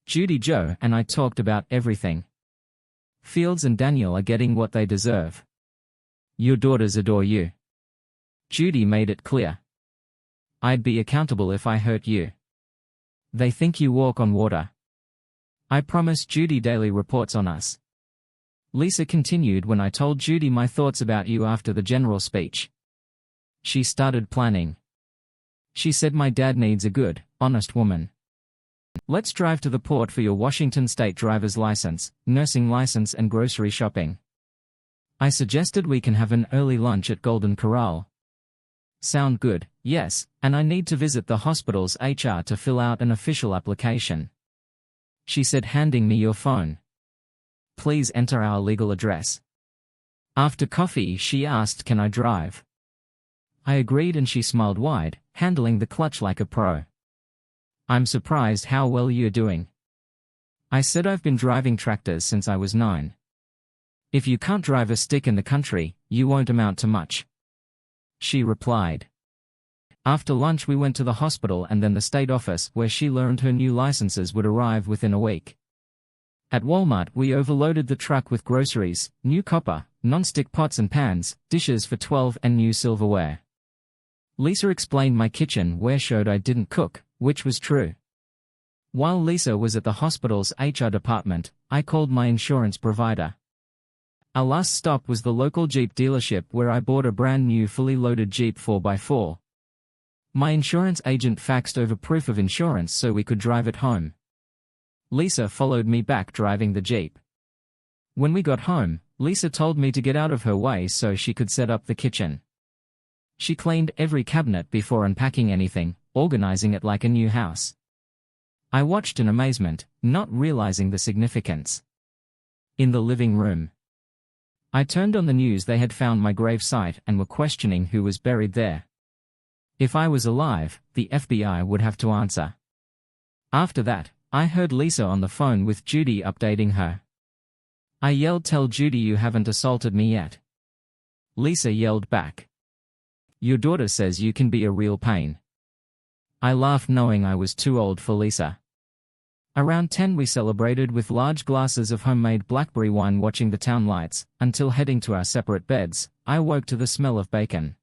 S1: "Judy, Joe, and I talked about everything. Fields and Daniel are getting what they deserve. Your daughters adore you. Judy made it clear. I'd be accountable if I hurt you. They think you walk on water. I promise Judy daily reports on us." Lisa continued, "When I told Judy my thoughts about you after the general speech, she started planning. She said my dad needs a good, honest woman. Let's drive to the port for your Washington state driver's license, nursing license and grocery shopping. I suggested we can have an early lunch at Golden Corral." "Sound good?" "Yes, and I need to visit the hospital's HR to fill out an official application," she said, handing me your phone. "Please enter our legal address." After coffee, she asked, "Can I drive?" I agreed and she smiled wide, handling the clutch like a pro. "I'm surprised how well you're doing." I said, "I've been driving tractors since I was 9. If you can't drive a stick in the country, you won't amount to much," she replied. After lunch we went to the hospital and then the state office, where she learned her new licenses would arrive within a week. At Walmart we overloaded the truck with groceries, new copper, non-stick pots and pans, dishes for 12 and new silverware. Lisa explained my kitchenware showed I didn't cook, which was true. While Lisa was at the hospital's HR department, I called my insurance provider. Our last stop was the local Jeep dealership where I bought a brand new fully loaded Jeep 4x4. My insurance agent faxed over proof of insurance so we could drive it home. Lisa followed me back driving the Jeep. When we got home, Lisa told me to get out of her way so she could set up the kitchen. She cleaned every cabinet before unpacking anything, organizing it like a new house. I watched in amazement, not realizing the significance. In the living room, I turned on the news. They had found my grave site and were questioning who was buried there. If I was alive, the FBI would have to answer. After that, I heard Lisa on the phone with Judy updating her. I yelled, "Tell Judy you haven't assaulted me yet." Lisa yelled back, "Your daughter says you can be a real pain." I laughed knowing I was too old for Lisa. Around 10 we celebrated with large glasses of homemade blackberry wine watching the town lights, until heading to our separate beds, I woke to the smell of bacon.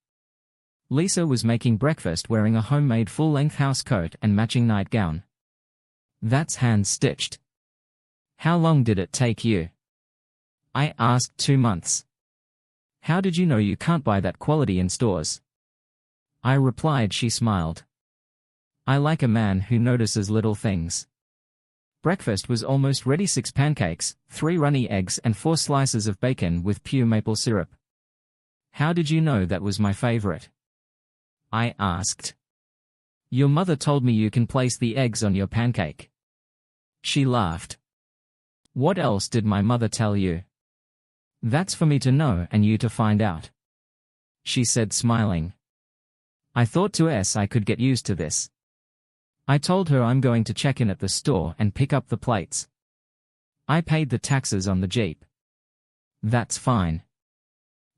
S1: Lisa was making breakfast wearing a homemade full-length house coat and matching nightgown. "That's hand-stitched. How long did it take you?" I asked. 2 months. "How did you know you can't buy that quality in stores?" I replied. She smiled. "I like a man who notices little things." Breakfast was almost ready: 6 pancakes, 3 runny eggs and 4 slices of bacon with pure maple syrup. "How did you know that was my favorite?" I asked. "Your mother told me you can place the eggs on your pancake." She laughed. "What else did my mother tell you?" "That's for me to know and you to find out," she said, smiling. I thought I could get used to this. I told her I'm going to check in at the store and pick up the plates. I paid the taxes on the Jeep. "That's fine.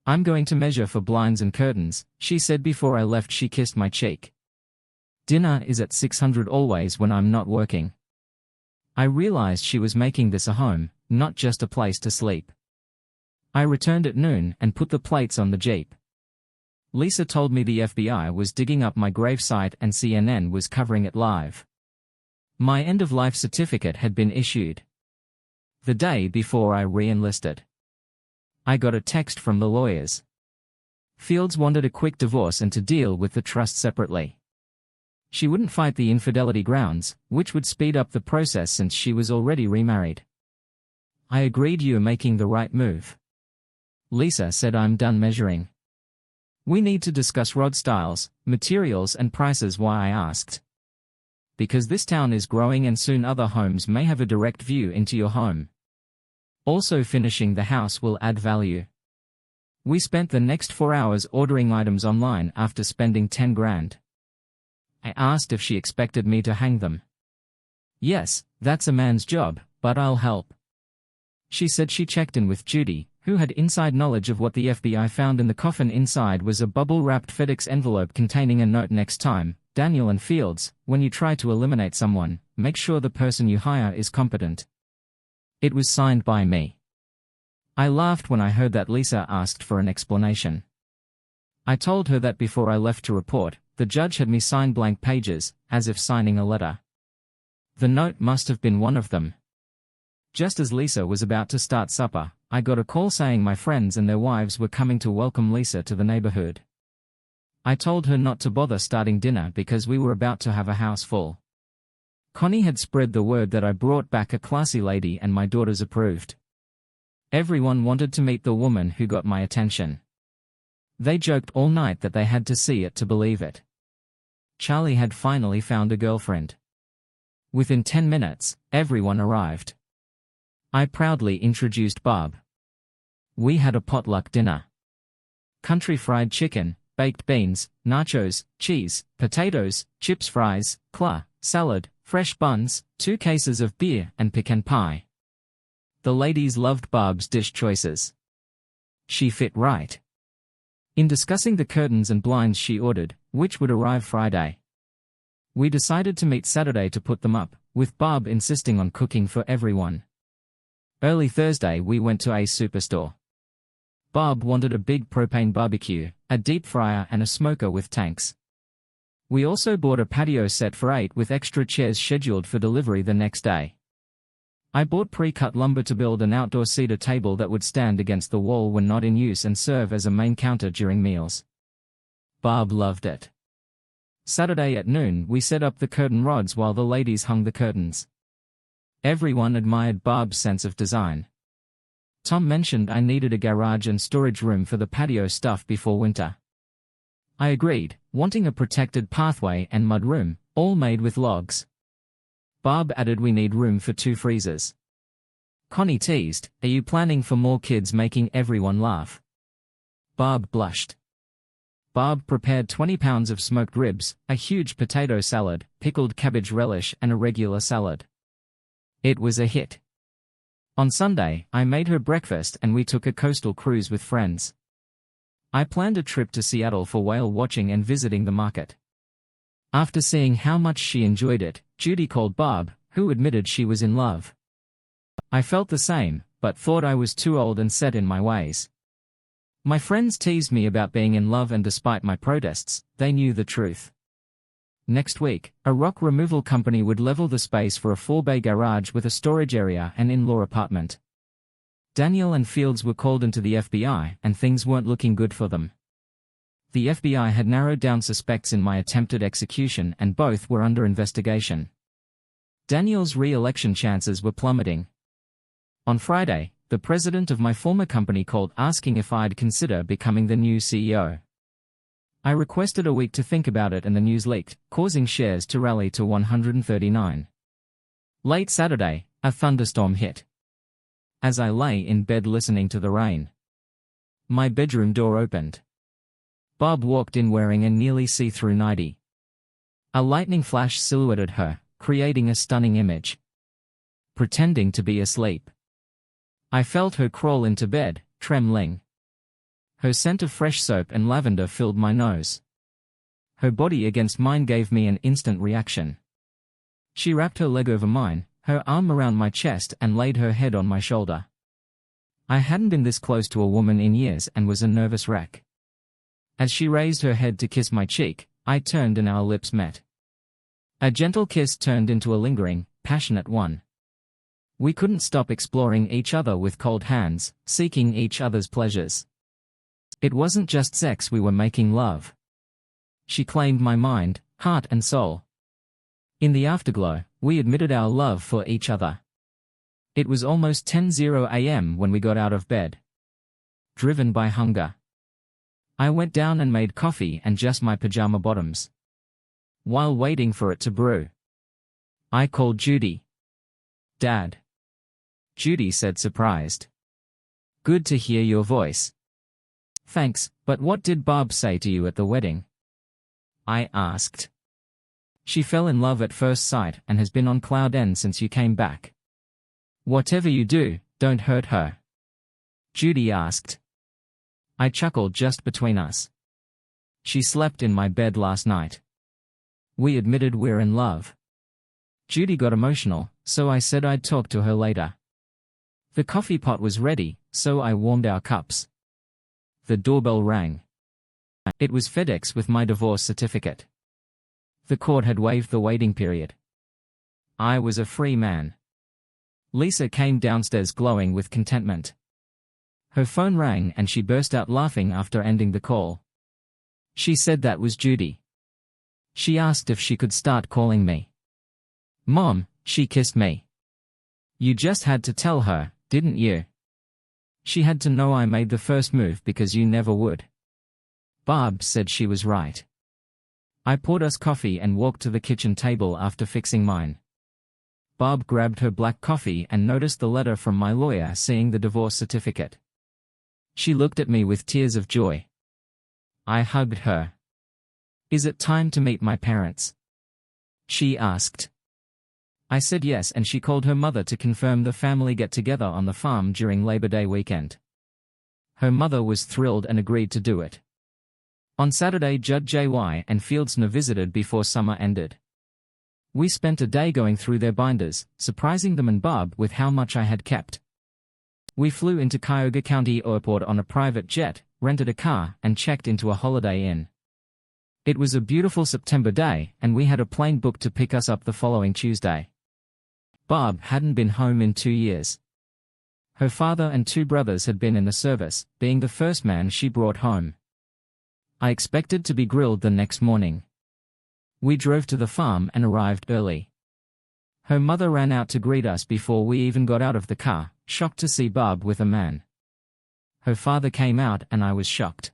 S1: I'm going to measure for blinds and curtains," she said before I left. She kissed my cheek. "Dinner is at 600 always when I'm not working." I realized she was making this a home, not just a place to sleep. I returned at noon and put the plates on the Jeep. Lisa told me the FBI was digging up my gravesite and CNN was covering it live. My end-of-life certificate had been issued the day before I re-enlisted. I got a text from the lawyers. Fields wanted a quick divorce and to deal with the trust separately. She wouldn't fight the infidelity grounds, which would speed up the process since she was already remarried. I agreed. You're making the right move. Lisa said, I'm done measuring. We need to discuss rod styles, materials and prices. Why? I asked. Because this town is growing and soon other homes may have a direct view into your home. Also, finishing the house will add value. We spent the next 4 hours ordering items online after spending 10 grand. I asked if she expected me to hang them. Yes, that's a man's job, but I'll help. She said she checked in with Judy, who had inside knowledge of what the FBI found in the coffin. Inside was a bubble-wrapped FedEx envelope containing a note. Next time, Daniel and Fields, when you try to eliminate someone, make sure the person you hire is competent. It was signed by me. I laughed when I heard that. Lisa asked for an explanation. I told her that before I left to report, the judge had me sign blank pages, as if signing a letter. The note must have been one of them. Just as Lisa was about to start supper, I got a call saying my friends and their wives were coming to welcome Lisa to the neighborhood. I told her not to bother starting dinner because we were about to have a house full. Connie had spread the word that I brought back a classy lady and my daughters approved. Everyone wanted to meet the woman who got my attention. They joked all night that they had to see it to believe it. Charlie had finally found a girlfriend. Within 10 minutes, everyone arrived. I proudly introduced Bob. We had a potluck dinner. Country fried chicken, baked beans, nachos, cheese, potatoes, chips, fries, claw, salad, fresh buns, 2 cases of beer and pecan pie. The ladies loved Bob's dish choices. She fit right. In discussing the curtains and blinds she ordered, which would arrive Friday. We decided to meet Saturday to put them up, with Bob insisting on cooking for everyone. Early Thursday we went to a superstore. Bob wanted a big propane barbecue, a deep fryer and a smoker with tanks. We also bought a patio set for 8 with extra chairs scheduled for delivery the next day. I bought pre-cut lumber to build an outdoor cedar table that would stand against the wall when not in use and serve as a main counter during meals. Bob loved it. Saturday at noon we set up the curtain rods while the ladies hung the curtains. Everyone admired Bob's sense of design. Tom mentioned I needed a garage and storage room for the patio stuff before winter. I agreed, wanting a protected pathway and mud room, all made with logs. Bob added we need room for 2 freezers. Connie teased, are you planning for more kids, making everyone laugh? Bob blushed. Bob prepared 20 pounds of smoked ribs, a huge potato salad, pickled cabbage relish and a regular salad. It was a hit. On Sunday, I made her breakfast and we took a coastal cruise with friends. I planned a trip to Seattle for whale watching and visiting the market. After seeing how much she enjoyed it, Judy called Bob, who admitted she was in love. I felt the same, but thought I was too old and set in my ways. My friends teased me about being in love, and despite my protests, they knew the truth. Next week, a rock removal company would level the space for a 4-bay garage with a storage area and in-law apartment. Daniel and Fields were called into the FBI, and things weren't looking good for them. The FBI had narrowed down suspects in my attempted execution and both were under investigation. Daniel's re-election chances were plummeting. On Friday, the president of my former company called asking if I'd consider becoming the new CEO. I requested a week to think about it and the news leaked, causing shares to rally to 139. Late Saturday, a thunderstorm hit. As I lay in bed listening to the rain, my bedroom door opened. Bob walked in wearing a nearly see-through nightie. A lightning flash silhouetted her, creating a stunning image. Pretending to be asleep. I felt her crawl into bed, trembling. Her scent of fresh soap and lavender filled my nose. Her body against mine gave me an instant reaction. She wrapped her leg over mine, her arm around my chest and laid her head on my shoulder. I hadn't been this close to a woman in years and was a nervous wreck. As she raised her head to kiss my cheek, I turned and our lips met. A gentle kiss turned into a lingering, passionate one. We couldn't stop exploring each other with cold hands, seeking each other's pleasures. It wasn't just sex, we were making love. She claimed my mind, heart and soul. In the afterglow, we admitted our love for each other. It was almost 10:00 a.m. when we got out of bed. Driven by hunger. I went down and made coffee and just my pajama bottoms. While waiting for it to brew, I called Judy. "Dad." Judy said, surprised. "Good to hear your voice." "Thanks, but what did Bob say to you at the wedding?" I asked. "She fell in love at first sight and has been on cloud end since you came back." "Whatever you do, don't hurt her," Judy asked. I chuckled, just between us. "She slept in my bed last night. We admitted we're in love." Judy got emotional, so I said I'd talk to her later. The coffee pot was ready, so I warmed our cups. The doorbell rang. It was FedEx with my divorce certificate. The court had waived the waiting period. I was a free man. Lisa came downstairs glowing with contentment. Her phone rang and she burst out laughing after ending the call. She said that was Judy. She asked if she could start calling me Mom. She kissed me. "You just had to tell her, didn't you? She had to know I made the first move because you never would." Barb said she was right. I poured us coffee and walked to the kitchen table after fixing mine. Barb grabbed her black coffee and noticed the letter from my lawyer seeing the divorce certificate. She looked at me with tears of joy. I hugged her. "Is it time to meet my parents?" she asked. I said yes, and she called her mother to confirm the family get-together on the farm during Labor Day weekend. Her mother was thrilled and agreed to do it. On Saturday, Judd J.Y. and Fieldsner visited before summer ended. We spent a day going through their binders, surprising them and Barb with how much I had kept. We flew into Cuyahoga County Airport on a private jet, rented a car, and checked into a Holiday Inn. It was a beautiful September day, and we had a plane booked to pick us up the following Tuesday. Barb hadn't been home in 2 years. Her father and 2 brothers had been in the service, being the first man she brought home. I expected to be grilled the next morning. We drove to the farm and arrived early. Her mother ran out to greet us before we even got out of the car, shocked to see Barb with a man. Her father came out and I was shocked.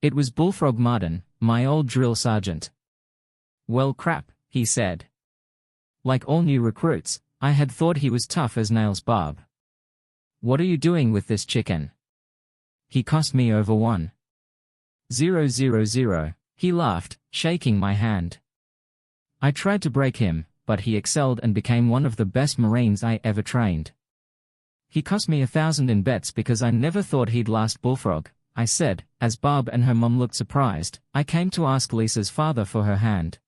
S1: It was Bullfrog Martin, my old drill sergeant. "Well, crap," he said. Like all new recruits, I had thought he was tough as nails. "Barb, what are you doing with this chicken? He cost me over 1,000,000, he laughed, shaking my hand. I tried to break him, but he excelled and became one of the best Marines I ever trained. "He cost me 1,000 in bets because I never thought he'd last, Bullfrog," I said. As Barb and her mom looked surprised, I came to ask Lisa's father for her hand.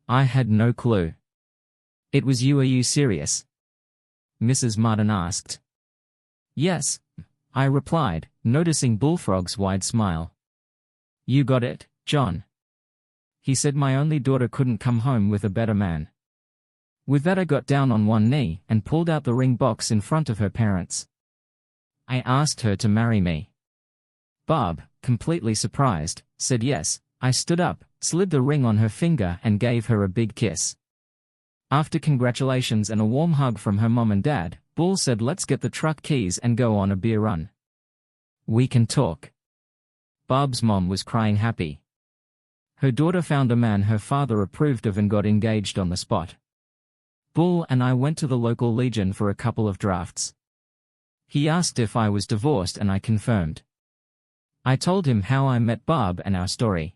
S1: I had no clue. "It was you. Are you serious?" Mrs. Martin asked. "Yes," I replied, noticing Bullfrog's wide smile. "You got it, John." He said my only daughter couldn't come home with a better man. With that, I got down on one knee and pulled out the ring box in front of her parents. I asked her to marry me. Barb, completely surprised, said yes. I stood up, slid the ring on her finger and gave her a big kiss. After congratulations and a warm hug from her mom and dad, Bull said, "Let's get the truck keys and go on a beer run. We can talk." Barb's mom was crying happy. Her daughter found a man her father approved of and got engaged on the spot. Bull and I went to the local Legion for a couple of drafts. He asked if I was divorced and I confirmed. I told him how I met Barb and our story.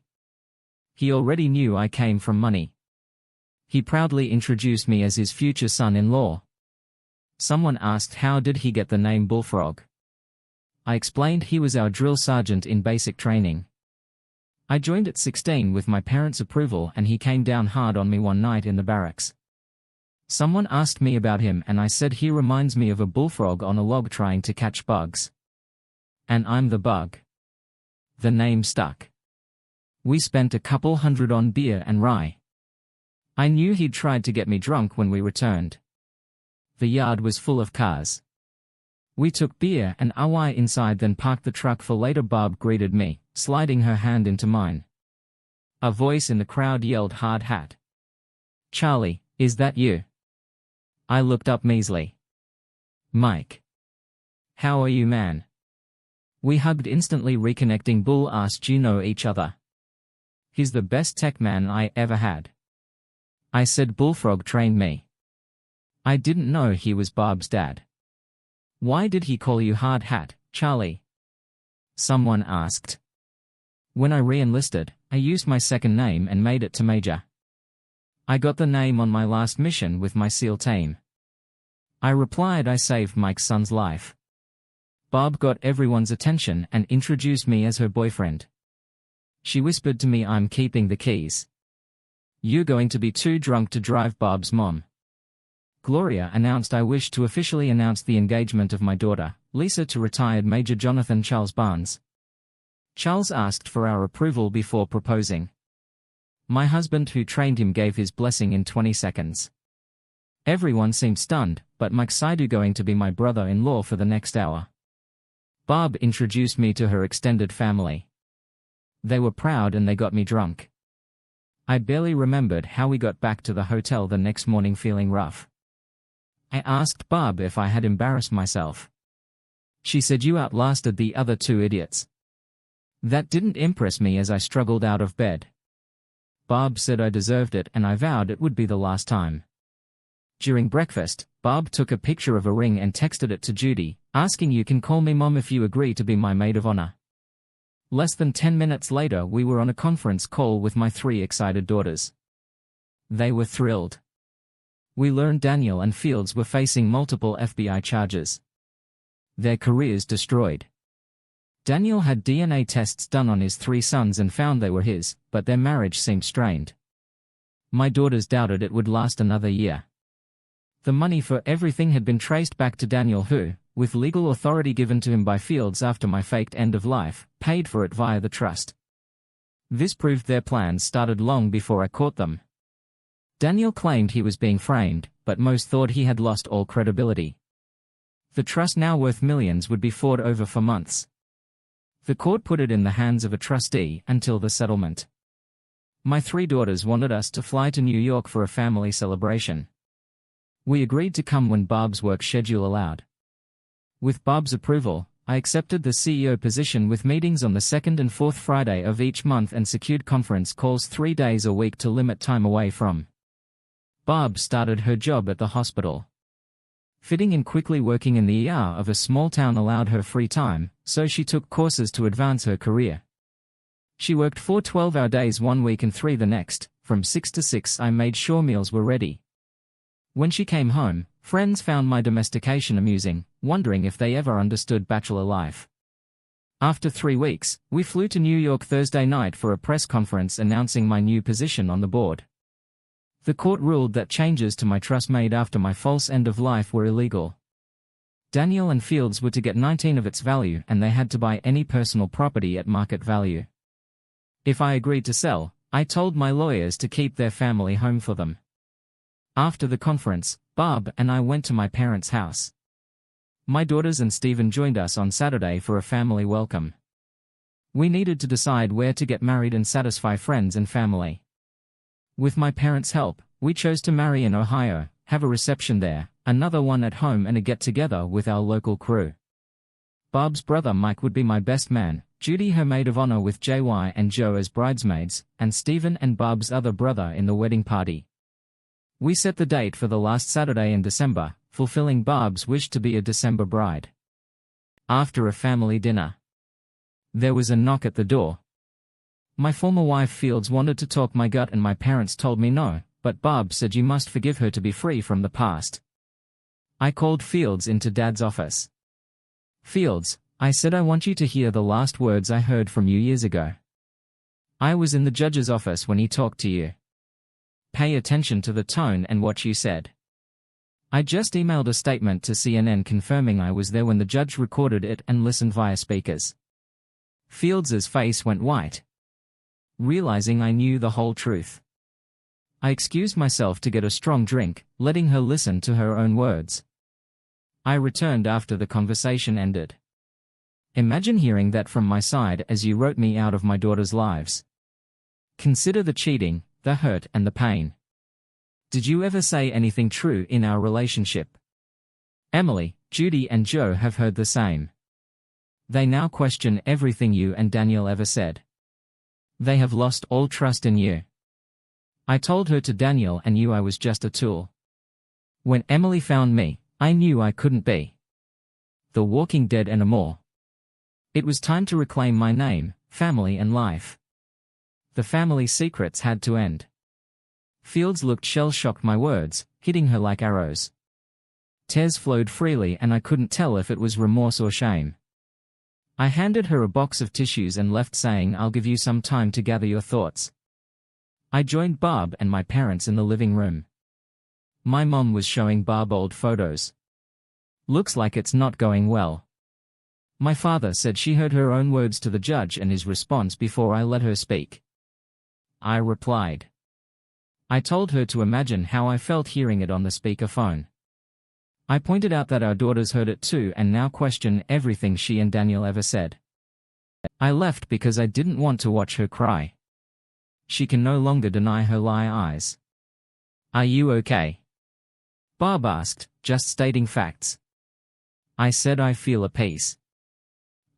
S1: He already knew I came from money. He proudly introduced me as his future son-in-law. Someone asked how did he get the name Bullfrog. I explained he was our drill sergeant in basic training. I joined at 16 with my parents' approval, and he came down hard on me one night in the barracks. Someone asked me about him and I said he reminds me of a bullfrog on a log trying to catch bugs. And I'm the bug. The name stuck. We spent a couple hundred on beer and rye. I knew he'd tried to get me drunk when we returned. The yard was full of cars. We took beer and awry inside, then parked the truck for later. Barb greeted me, sliding her hand into mine. A voice in the crowd yelled, "Hard hat." "Charlie, is that you?" I looked up measly. "Mike. How are you, man?" We hugged instantly, reconnecting. Bull asked, "You know each other?" "He's the best tech man I ever had." I said, "Bullfrog trained me." I didn't know he was Barb's dad. "Why did he call you Hard Hat, Charlie?" someone asked. "When I re-enlisted, I used my second name and made it to Major. I got the name on my last mission with my SEAL team." I replied, "I saved Mike's son's life." Barb got everyone's attention and introduced me as her boyfriend. She whispered to me, "I'm keeping the keys. You're going to be too drunk to drive." Barb's mom, Gloria, announced I wished to officially announce the engagement of my daughter, Lisa, to retired Major Jonathan Charles Barnes. Charles asked for our approval before proposing. My husband, who trained him, gave his blessing in 20 seconds. Everyone seemed stunned, but Mike Saidu, going to be my brother-in-law for the next hour. Barb introduced me to her extended family. They were proud and they got me drunk. I barely remembered how we got back to the hotel the next morning, feeling rough. I asked Barb if I had embarrassed myself. She said, "You outlasted the other two idiots." That didn't impress me as I struggled out of bed. Barb said I deserved it, and I vowed it would be the last time. During breakfast, Barb took a picture of a ring and texted it to Judy, asking, "You can call me Mom if you agree to be my maid of honor." Less than 10 minutes later, we were on a conference call with my 3 excited daughters. They were thrilled. We learned Daniel and Fields were facing multiple FBI charges. Their careers destroyed. Daniel had DNA tests done on his 3 sons and found they were his, but their marriage seemed strained. My daughters doubted it would last another year. The money for everything had been traced back to Daniel, who, with legal authority given to him by Fields after my faked end of life, paid for it via the trust. This proved their plans started long before I caught them. Daniel claimed he was being framed, but most thought he had lost all credibility. The trust, now worth millions, would be fought over for months. The court put it in the hands of a trustee until the settlement. My 3 daughters wanted us to fly to New York for a family celebration. We agreed to come when Barb's work schedule allowed. With Barb's approval, I accepted the CEO position with meetings on the 2nd and 4th Friday of each month and secured conference calls 3 days a week to limit time away from. Barb started her job at the hospital. Fitting in quickly, working in the ER of a small town allowed her free time, so she took courses to advance her career. She worked 4 12-hour days one week and 3 the next. From 6 to 6 I made sure meals were ready. When she came home, friends found my domestication amusing, wondering if they ever understood bachelor life. After 3 weeks, we flew to New York Thursday night for a press conference announcing my new position on the board. The court ruled that changes to my trust made after my false end of life were illegal. Daniel and Fields were to get 19 of its value, and they had to buy any personal property at market value. If I agreed to sell, I told my lawyers to keep their family home for them. After the conference, Barb and I went to my parents' house. My daughters and Stephen joined us on Saturday for a family welcome. We needed to decide where to get married and satisfy friends and family. With my parents' help, we chose to marry in Ohio, have a reception there, another one at home, and a get-together with our local crew. Barb's brother Mike would be my best man, Judy her maid of honor with JY and Joe as bridesmaids, and Stephen and Barb's other brother in the wedding party. We set the date for the last Saturday in December, fulfilling Barb's wish to be a December bride. After a family dinner, there was a knock at the door. My former wife Fields wanted to talk my gut and my parents told me no, but Barb said you must forgive her to be free from the past. I called Fields into Dad's office. "Fields," I said, "I want you to hear the last words I heard from you years ago. I was in the judge's office when he talked to you. Pay attention to the tone and what you said." I just emailed a statement to CNN confirming I was there when the judge recorded it and listened via speakers. Fields's face went white, realizing I knew the whole truth. I excused myself to get a strong drink, letting her listen to her own words. I returned after the conversation ended. Imagine hearing that from my side as you wrote me out of my daughter's lives. Consider the cheating, the hurt and the pain. Did you ever say anything true in our relationship? Emily, Judy and Joe have heard the same. They now question everything you and Daniel ever said. They have lost all trust in you. I told her to Daniel and you I was just a tool. When Emily found me, I knew I couldn't be The Walking Dead anymore. It was time to reclaim my name, family and life. The family secrets had to end. Fields looked shell-shocked my words, hitting her like arrows. Tears flowed freely and I couldn't tell if it was remorse or shame. I handed her a box of tissues and left saying I'll give you some time to gather your thoughts. I joined Barb and my parents in the living room. My mom was showing Barb old photos. Looks like it's not going well. My father said she heard her own words to the judge and his response before I let her speak. I replied. I told her to imagine how I felt hearing it on the speakerphone. I pointed out that our daughters heard it too and now question everything she and Daniel ever said. I left because I didn't want to watch her cry. She can no longer deny her lie eyes. Are you okay? Barb asked, just stating facts. I said I feel a peace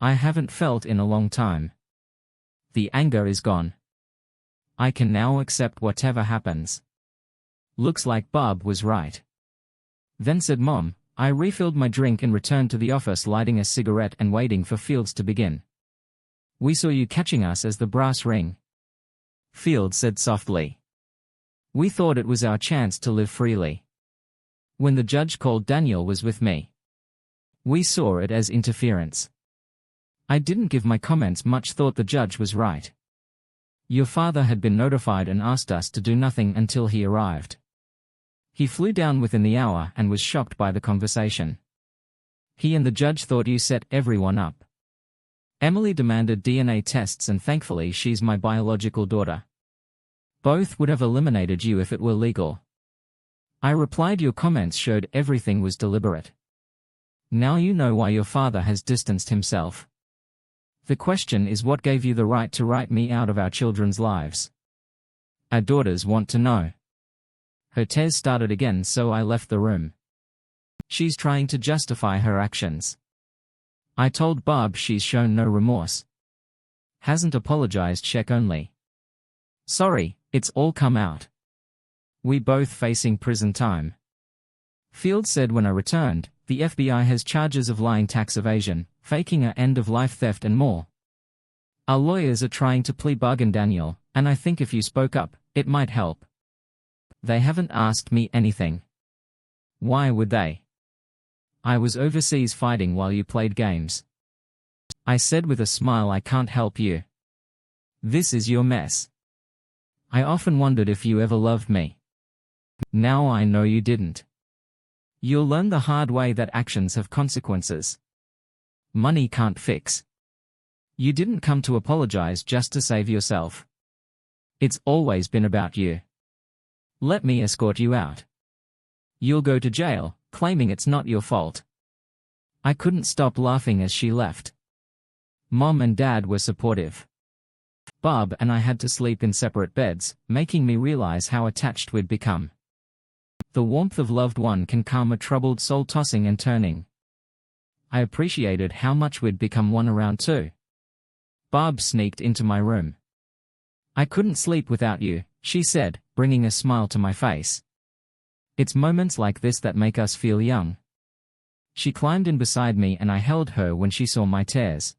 S1: I haven't felt in a long time. The anger is gone. I can now accept whatever happens. Looks like Barb was right. Then said Mom. I refilled my drink and returned to the office, lighting a cigarette and waiting for Fields to begin. We saw you catching us as the brass ring. Fields said softly. We thought it was our chance to live freely. When the judge called Daniel was with me. We saw it as interference. I didn't give my comments much thought. The judge was right. Your father had been notified and asked us to do nothing until he arrived. He flew down within the hour and was shocked by the conversation. He and the judge thought you set everyone up. Emily demanded DNA tests and thankfully she's my biological daughter. Both would have eliminated you if it were legal. I replied your comments showed everything was deliberate. Now you know why your father has distanced himself. The question is what gave you the right to write me out of our children's lives? Our daughters want to know. Her tears started again so I left the room. She's trying to justify her actions. I told Barb she's shown no remorse. Hasn't apologized, check only. Sorry, it's all come out. We both facing prison time. Fields said when I returned, the FBI has charges of lying, tax evasion, faking a end-of-life theft and more. Our lawyers are trying to plea bargain Daniel, and I think if you spoke up, it might help. They haven't asked me anything. Why would they? I was overseas fighting while you played games. I said with a smile I can't help you. This is your mess. I often wondered if you ever loved me. Now I know you didn't. You'll learn the hard way that actions have consequences. Money can't fix. You didn't come to apologize just to save yourself. It's always been about you. Let me escort you out. You'll go to jail, claiming it's not your fault. I couldn't stop laughing as she left. Mom and Dad were supportive. Barb and I had to sleep in separate beds, making me realize how attached we'd become. The warmth of loved one can calm a troubled soul tossing and turning. I appreciated how much we'd become one around two. Barb sneaked into my room. I couldn't sleep without you, she said, bringing a smile to my face. It's moments like this that make us feel young. She climbed in beside me and I held her when she saw my tears.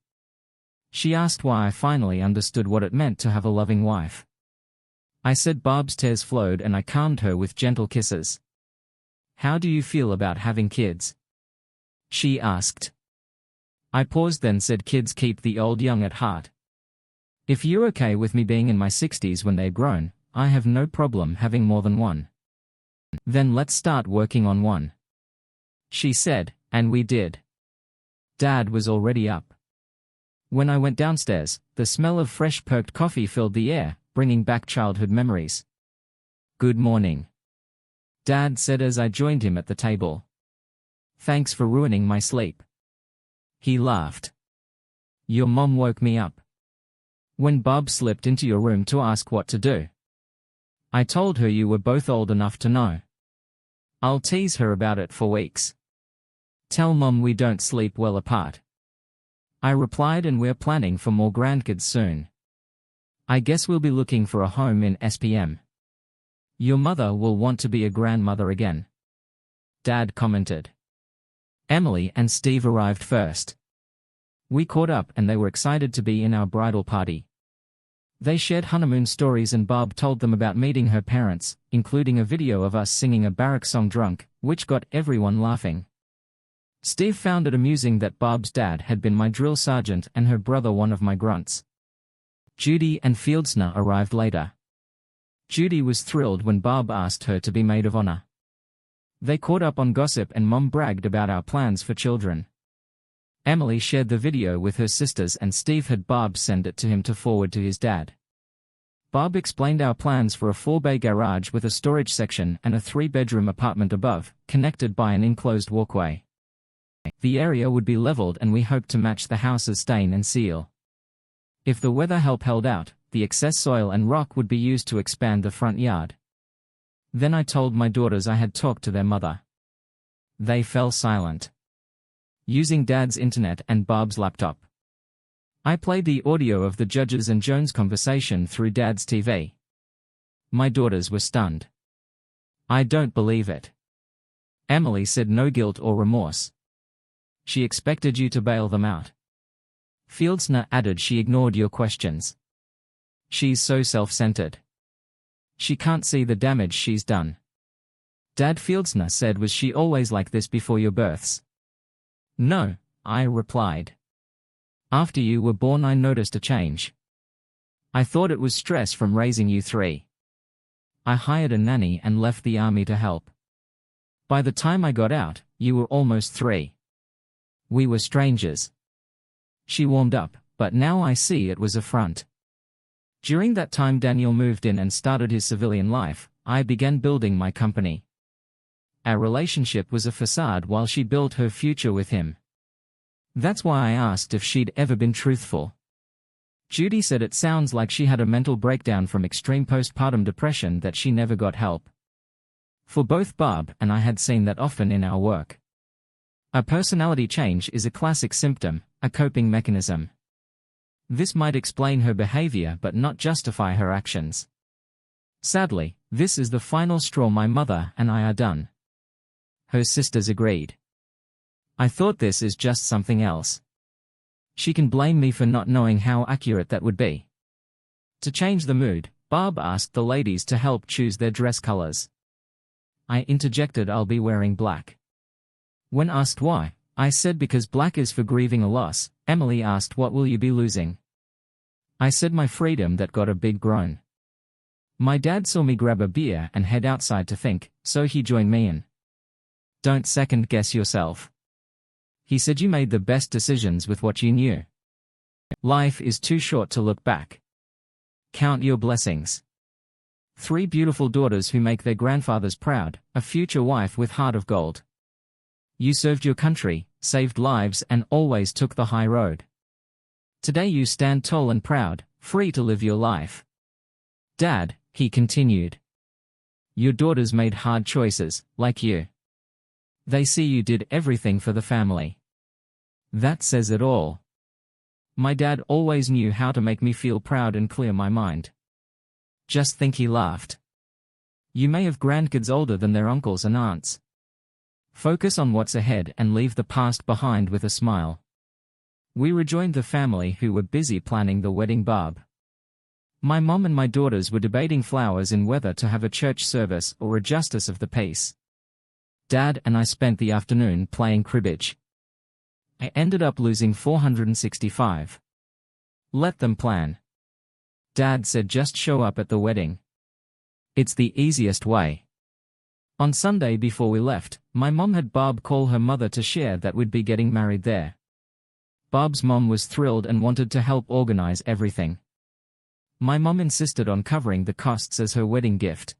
S1: She asked why I finally understood what it meant to have a loving wife. I said Barb's tears flowed and I calmed her with gentle kisses. How do you feel about having kids? She asked. I paused then said kids keep the old young at heart. If you're okay with me being in my 60s when they're grown, I have no problem having more than one. Then let's start working on one. She said, and we did. Dad was already up. When I went downstairs, the smell of fresh perked coffee filled the air, bringing back childhood memories. "Good morning," Dad said as I joined him at the table. "Thanks for ruining my sleep." He laughed. "Your mom woke me up when Bob slipped into your room to ask what to do. I told her you were both old enough to know. I'll tease her about it for weeks. Tell Mom we don't sleep well apart." I replied, "And we're planning for more grandkids soon. I guess we'll be looking for a home in SPM. Your mother will want to be a grandmother again," Dad commented. Emily and Steve arrived first. We caught up and they were excited to be in our bridal party. They shared honeymoon stories and Bob told them about meeting her parents, including a video of us singing a barrack song drunk, which got everyone laughing. Steve found it amusing that Bob's dad had been my drill sergeant and her brother one of my grunts. Judy and Fieldsna arrived later. Judy was thrilled when Bob asked her to be maid of honor. They caught up on gossip and Mom bragged about our plans for children. Emily shared the video with her sisters and Steve had Bob send it to him to forward to his dad. Bob explained our plans for a 4-bay garage with a storage section and a 3-bedroom apartment above, connected by an enclosed walkway. The area would be leveled and we hoped to match the house's stain and seal. If the weather held out, the excess soil and rock would be used to expand the front yard. Then I told my daughters I had talked to their mother. They fell silent. Using Dad's internet and Bob's laptop, I played the audio of the Judges and Jones conversation through Dad's TV. My daughters were stunned. "I don't believe it." Emily said no guilt or remorse. "She expected you to bail them out." Fieldsna added she ignored your questions. "She's so self-centered. She can't see the damage she's done." Dad, Fieldsna said, "Was she always like this before your births?" "No," I replied. "After you were born I noticed a change. I thought it was stress from raising you 3. I hired a nanny and left the army to help. By the time I got out, you were almost 3. We were strangers." She warmed up, "But now I see it was a front." During that time Daniel moved in and started his civilian life. I began building my company. Our relationship was a facade while she built her future with him. That's why I asked if she'd ever been truthful. Judy said it sounds like she had a mental breakdown from extreme postpartum depression that she never got help for. Both Bob and I had seen that often in our work. A personality change is a classic symptom, a coping mechanism. This might explain her behavior but not justify her actions. Sadly, this is the final straw. My mother and I are done. Her sisters agreed. I thought, this is just something else. She can blame me for not knowing how accurate that would be. To change the mood, Bob asked the ladies to help choose their dress colors. I interjected, "I'll be wearing black." When asked why, I said because black is for grieving a loss. Emily asked, "What will you be losing?" I said my freedom. That got a big groan. My dad saw me grab a beer and head outside to think, so he joined me in. "Don't second-guess yourself," he said. "You made the best decisions with what you knew. Life is too short to look back. Count your blessings." 3 beautiful daughters who make their grandfathers proud, a future wife with heart of gold. You served your country, saved lives and always took the high road. Today you stand tall and proud, free to live your life. Dad, he continued. Your daughters made hard choices, like you. They see you did everything for the family. That says it all. My dad always knew how to make me feel proud and clear my mind. Just think, he laughed. You may have grandkids older than their uncles and aunts. Focus on what's ahead and leave the past behind with a smile. We rejoined the family who were busy planning the wedding barb. My mom and my daughters were debating flowers in whether to have a church service or a justice of the peace. Dad and I spent the afternoon playing cribbage. I ended up losing 465. Let them plan. Dad said just show up at the wedding. It's the easiest way. On Sunday before we left, my mom had Bob call her mother to share that we'd be getting married there. Bob's mom was thrilled and wanted to help organize everything. My mom insisted on covering the costs as her wedding gift.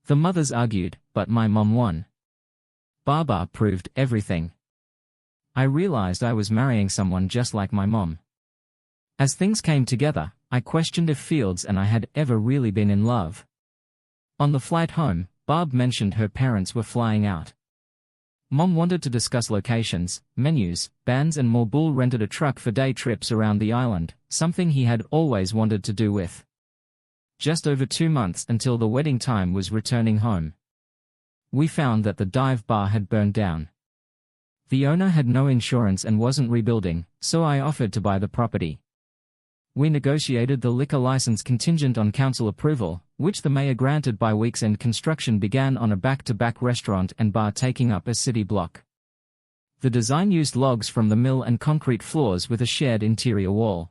S1: The mothers argued, but my mom won. Bob approved everything. I realized I was marrying someone just like my mom. As things came together, I questioned if Fields and I had ever really been in love. On the flight home, Bob mentioned her parents were flying out. Mom wanted to discuss locations, menus, bands, and more. Bull rented a truck for day trips around the island, something he had always wanted to do with. Just over 2 months until the wedding time was returning home. We found that the dive bar had burned down. The owner had no insurance and wasn't rebuilding, so I offered to buy the property. We negotiated the liquor license contingent on council approval, which the mayor granted by weeks, and construction began on a back-to-back restaurant and bar taking up a city block. The design used logs from the mill and concrete floors with a shared interior wall.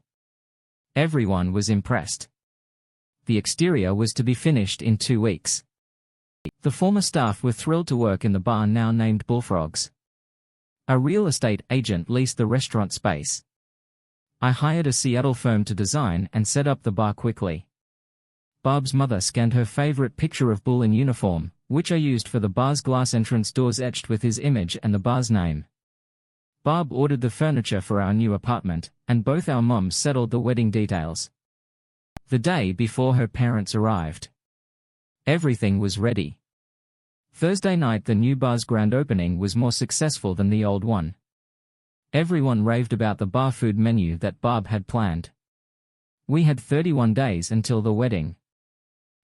S1: Everyone was impressed. The exterior was to be finished in 2 weeks. The former staff were thrilled to work in the bar now named Bullfrogs. A real estate agent leased the restaurant space. I hired a Seattle firm to design and set up the bar quickly. Bob's mother scanned her favorite picture of Bull in uniform, which I used for the bar's glass entrance doors etched with his image and the bar's name. Bob ordered the furniture for our new apartment, and both our moms settled the wedding details. The day before her parents arrived. Everything was ready. Thursday night, the new bar's grand opening was more successful than the old one. Everyone raved about the bar food menu that Bob had planned. We had 31 days until the wedding.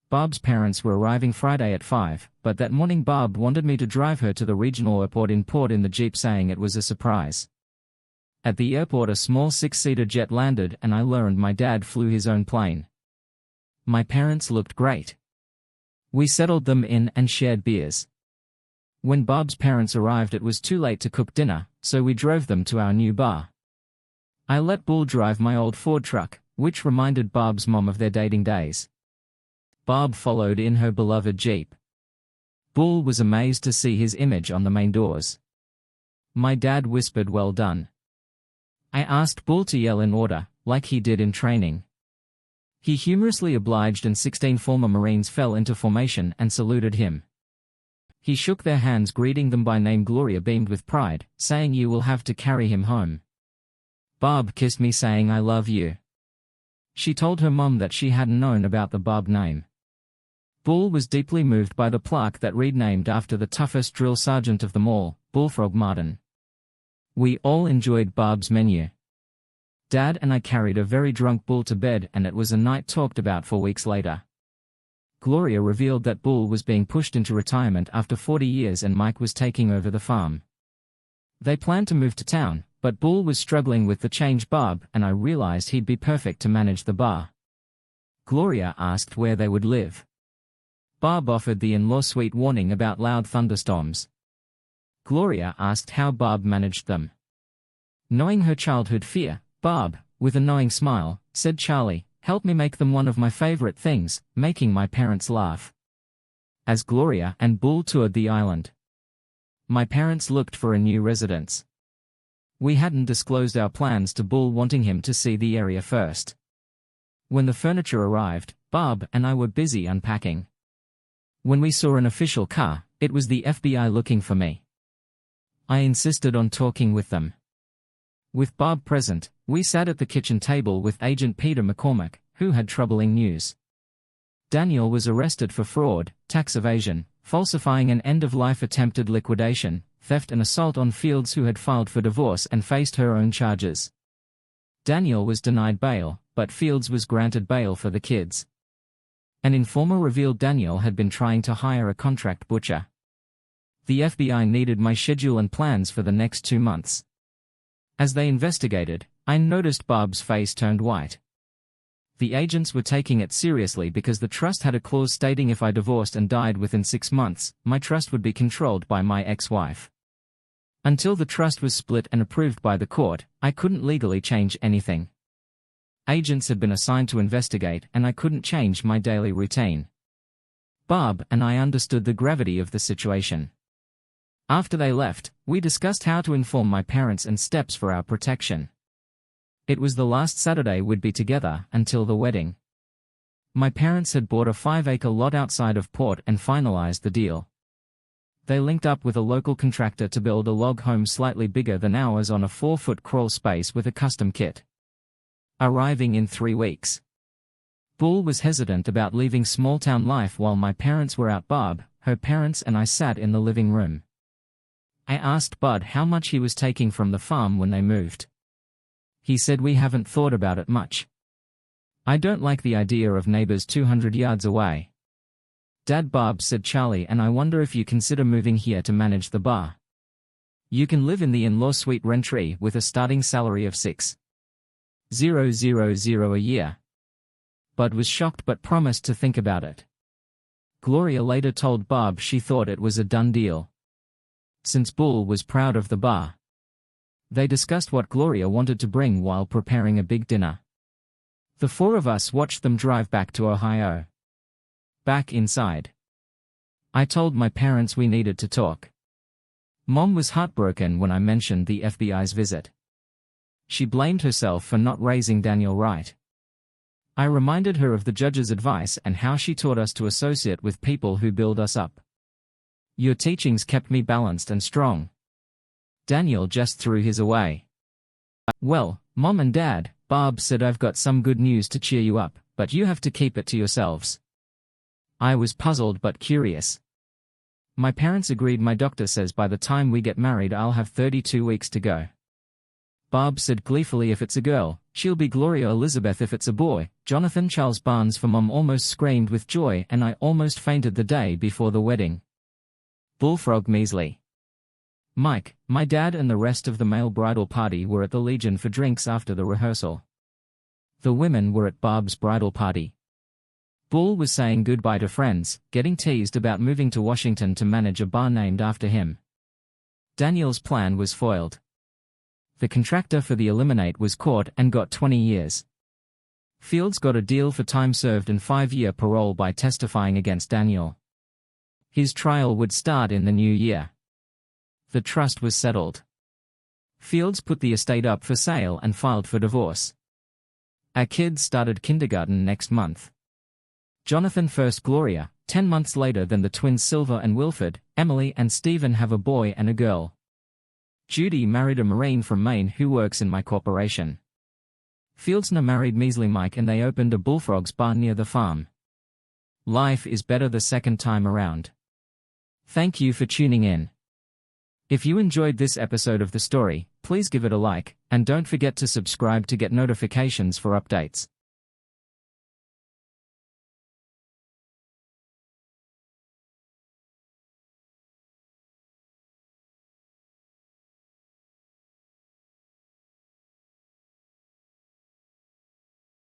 S1: Bob's parents were arriving Friday at 5, but that morning Bob wanted me to drive her to the regional airport in Port in the Jeep, saying it was a surprise. At the airport, a small 6-seater jet landed and I learned my dad flew his own plane. My parents looked great. We settled them in and shared beers. When Bob's parents arrived, it was too late to cook dinner, so we drove them to our new bar. I let Bull drive my old Ford truck, which reminded Bob's mom of their dating days. Bob followed in her beloved Jeep. Bull was amazed to see his image on the main doors. My dad whispered, "Well done." I asked Bull to yell in order, like he did in training. He humorously obliged, and 16 former Marines fell into formation and saluted him. He shook their hands, greeting them by name. Gloria beamed with pride, saying, "You will have to carry him home." Bob kissed me, saying, "I love you." She told her mom that she hadn't known about the Bob name. Bull was deeply moved by the plaque that read, "Named after the toughest drill sergeant of them all, Bullfrog Martin." We all enjoyed Bob's menu. Dad and I carried a very drunk Bull to bed, and it was a night talked about for weeks later. Gloria revealed that Bull was being pushed into retirement after 40 years and Mike was taking over the farm. They planned to move to town, but Bull was struggling with the change. Bob and I realized he'd be perfect to manage the bar. Gloria asked where they would live. Bob offered the in-law suite, warning about loud thunderstorms. Gloria asked how Bob managed them. Knowing her childhood fear, Bob, with a knowing smile, said, "Charlie, help me make them one of my favorite things, making my parents laugh." As Gloria and Bull toured the island, my parents looked for a new residence. We hadn't disclosed our plans to Bull, wanting him to see the area first. When the furniture arrived, Bob and I were busy unpacking. When we saw an official car, it was the FBI looking for me. I insisted on talking with them. With Bob present, we sat at the kitchen table with Agent Peter McCormick, who had troubling news. Daniel was arrested for fraud, tax evasion, falsifying an end-of-life attempted liquidation, theft and assault on Fields, who had filed for divorce and faced her own charges. Daniel was denied bail, but Fields was granted bail for the kids. An informer revealed Daniel had been trying to hire a contract butcher. The FBI needed my schedule and plans for the next 2 months. As they investigated, I noticed Bob's face turned white. The agents were taking it seriously because the trust had a clause stating if I divorced and died within 6 months, my trust would be controlled by my ex-wife. Until the trust was split and approved by the court, I couldn't legally change anything. Agents had been assigned to investigate, and I couldn't change my daily routine. Bob and I understood the gravity of the situation. After they left, we discussed how to inform my parents and steps for our protection. It was the last Saturday we'd be together until the wedding. My parents had bought a 5-acre lot outside of Port and finalized the deal. They linked up with a local contractor to build a log home slightly bigger than ours on a 4-foot crawl space with a custom kit. Arriving in 3 weeks. Bull was hesitant about leaving small-town life while my parents were out. Barb, her parents and I sat in the living room. I asked Bud how much he was taking from the farm when they moved. He said we haven't thought about it much. I don't like the idea of neighbors 200 yards away. Dad, Barb said, Charlie, and I wonder if you consider moving here to manage the bar. You can live in the in-law suite rent-free with a starting salary of $6,000 a year. Bud was shocked but promised to think about it. Gloria later told Barb she thought it was a done deal. Since Bull was proud of the bar, they discussed what Gloria wanted to bring while preparing a big dinner. The 4 of us watched them drive back to Ohio. Back inside, I told my parents we needed to talk. Mom was heartbroken when I mentioned the FBI's visit. She blamed herself for not raising Daniel right. I reminded her of the judge's advice and how she taught us to associate with people who build us up. Your teachings kept me balanced and strong. Daniel just threw his away. Well, Mom and Dad, Barb said, I've got some good news to cheer you up, but you have to keep it to yourselves. I was puzzled but curious. My parents agreed. My doctor says by the time we get married I'll have 32 weeks to go. Barb said gleefully, if it's a girl, she'll be Gloria Elizabeth. If it's a boy, Jonathan Charles Barnes. For Mom almost screamed with joy and I almost fainted the day before the wedding. Bullfrog measly. Mike, my dad and the rest of the male bridal party were at the Legion for drinks after the rehearsal. The women were at Barb's bridal party. Bull was saying goodbye to friends, getting teased about moving to Washington to manage a bar named after him. Daniel's plan was foiled. The contractor for the Eliminate was caught and got 20 years. Fields got a deal for time served and 5-year parole by testifying against Daniel. His trial would start in the new year. The trust was settled. Fields put the estate up for sale and filed for divorce. Our kids started kindergarten next month. Jonathan first, Gloria, 10 months later than the twins Silver and Wilford. Emily and Stephen have a boy and a girl. Judy married a Marine from Maine who works in my corporation. Fieldsna married measly Mike and they opened a Bullfrog's bar near the farm. Life is better the second time around. Thank you for tuning in. If you enjoyed this episode of the story, please give it a like, and don't forget to subscribe to get notifications for updates.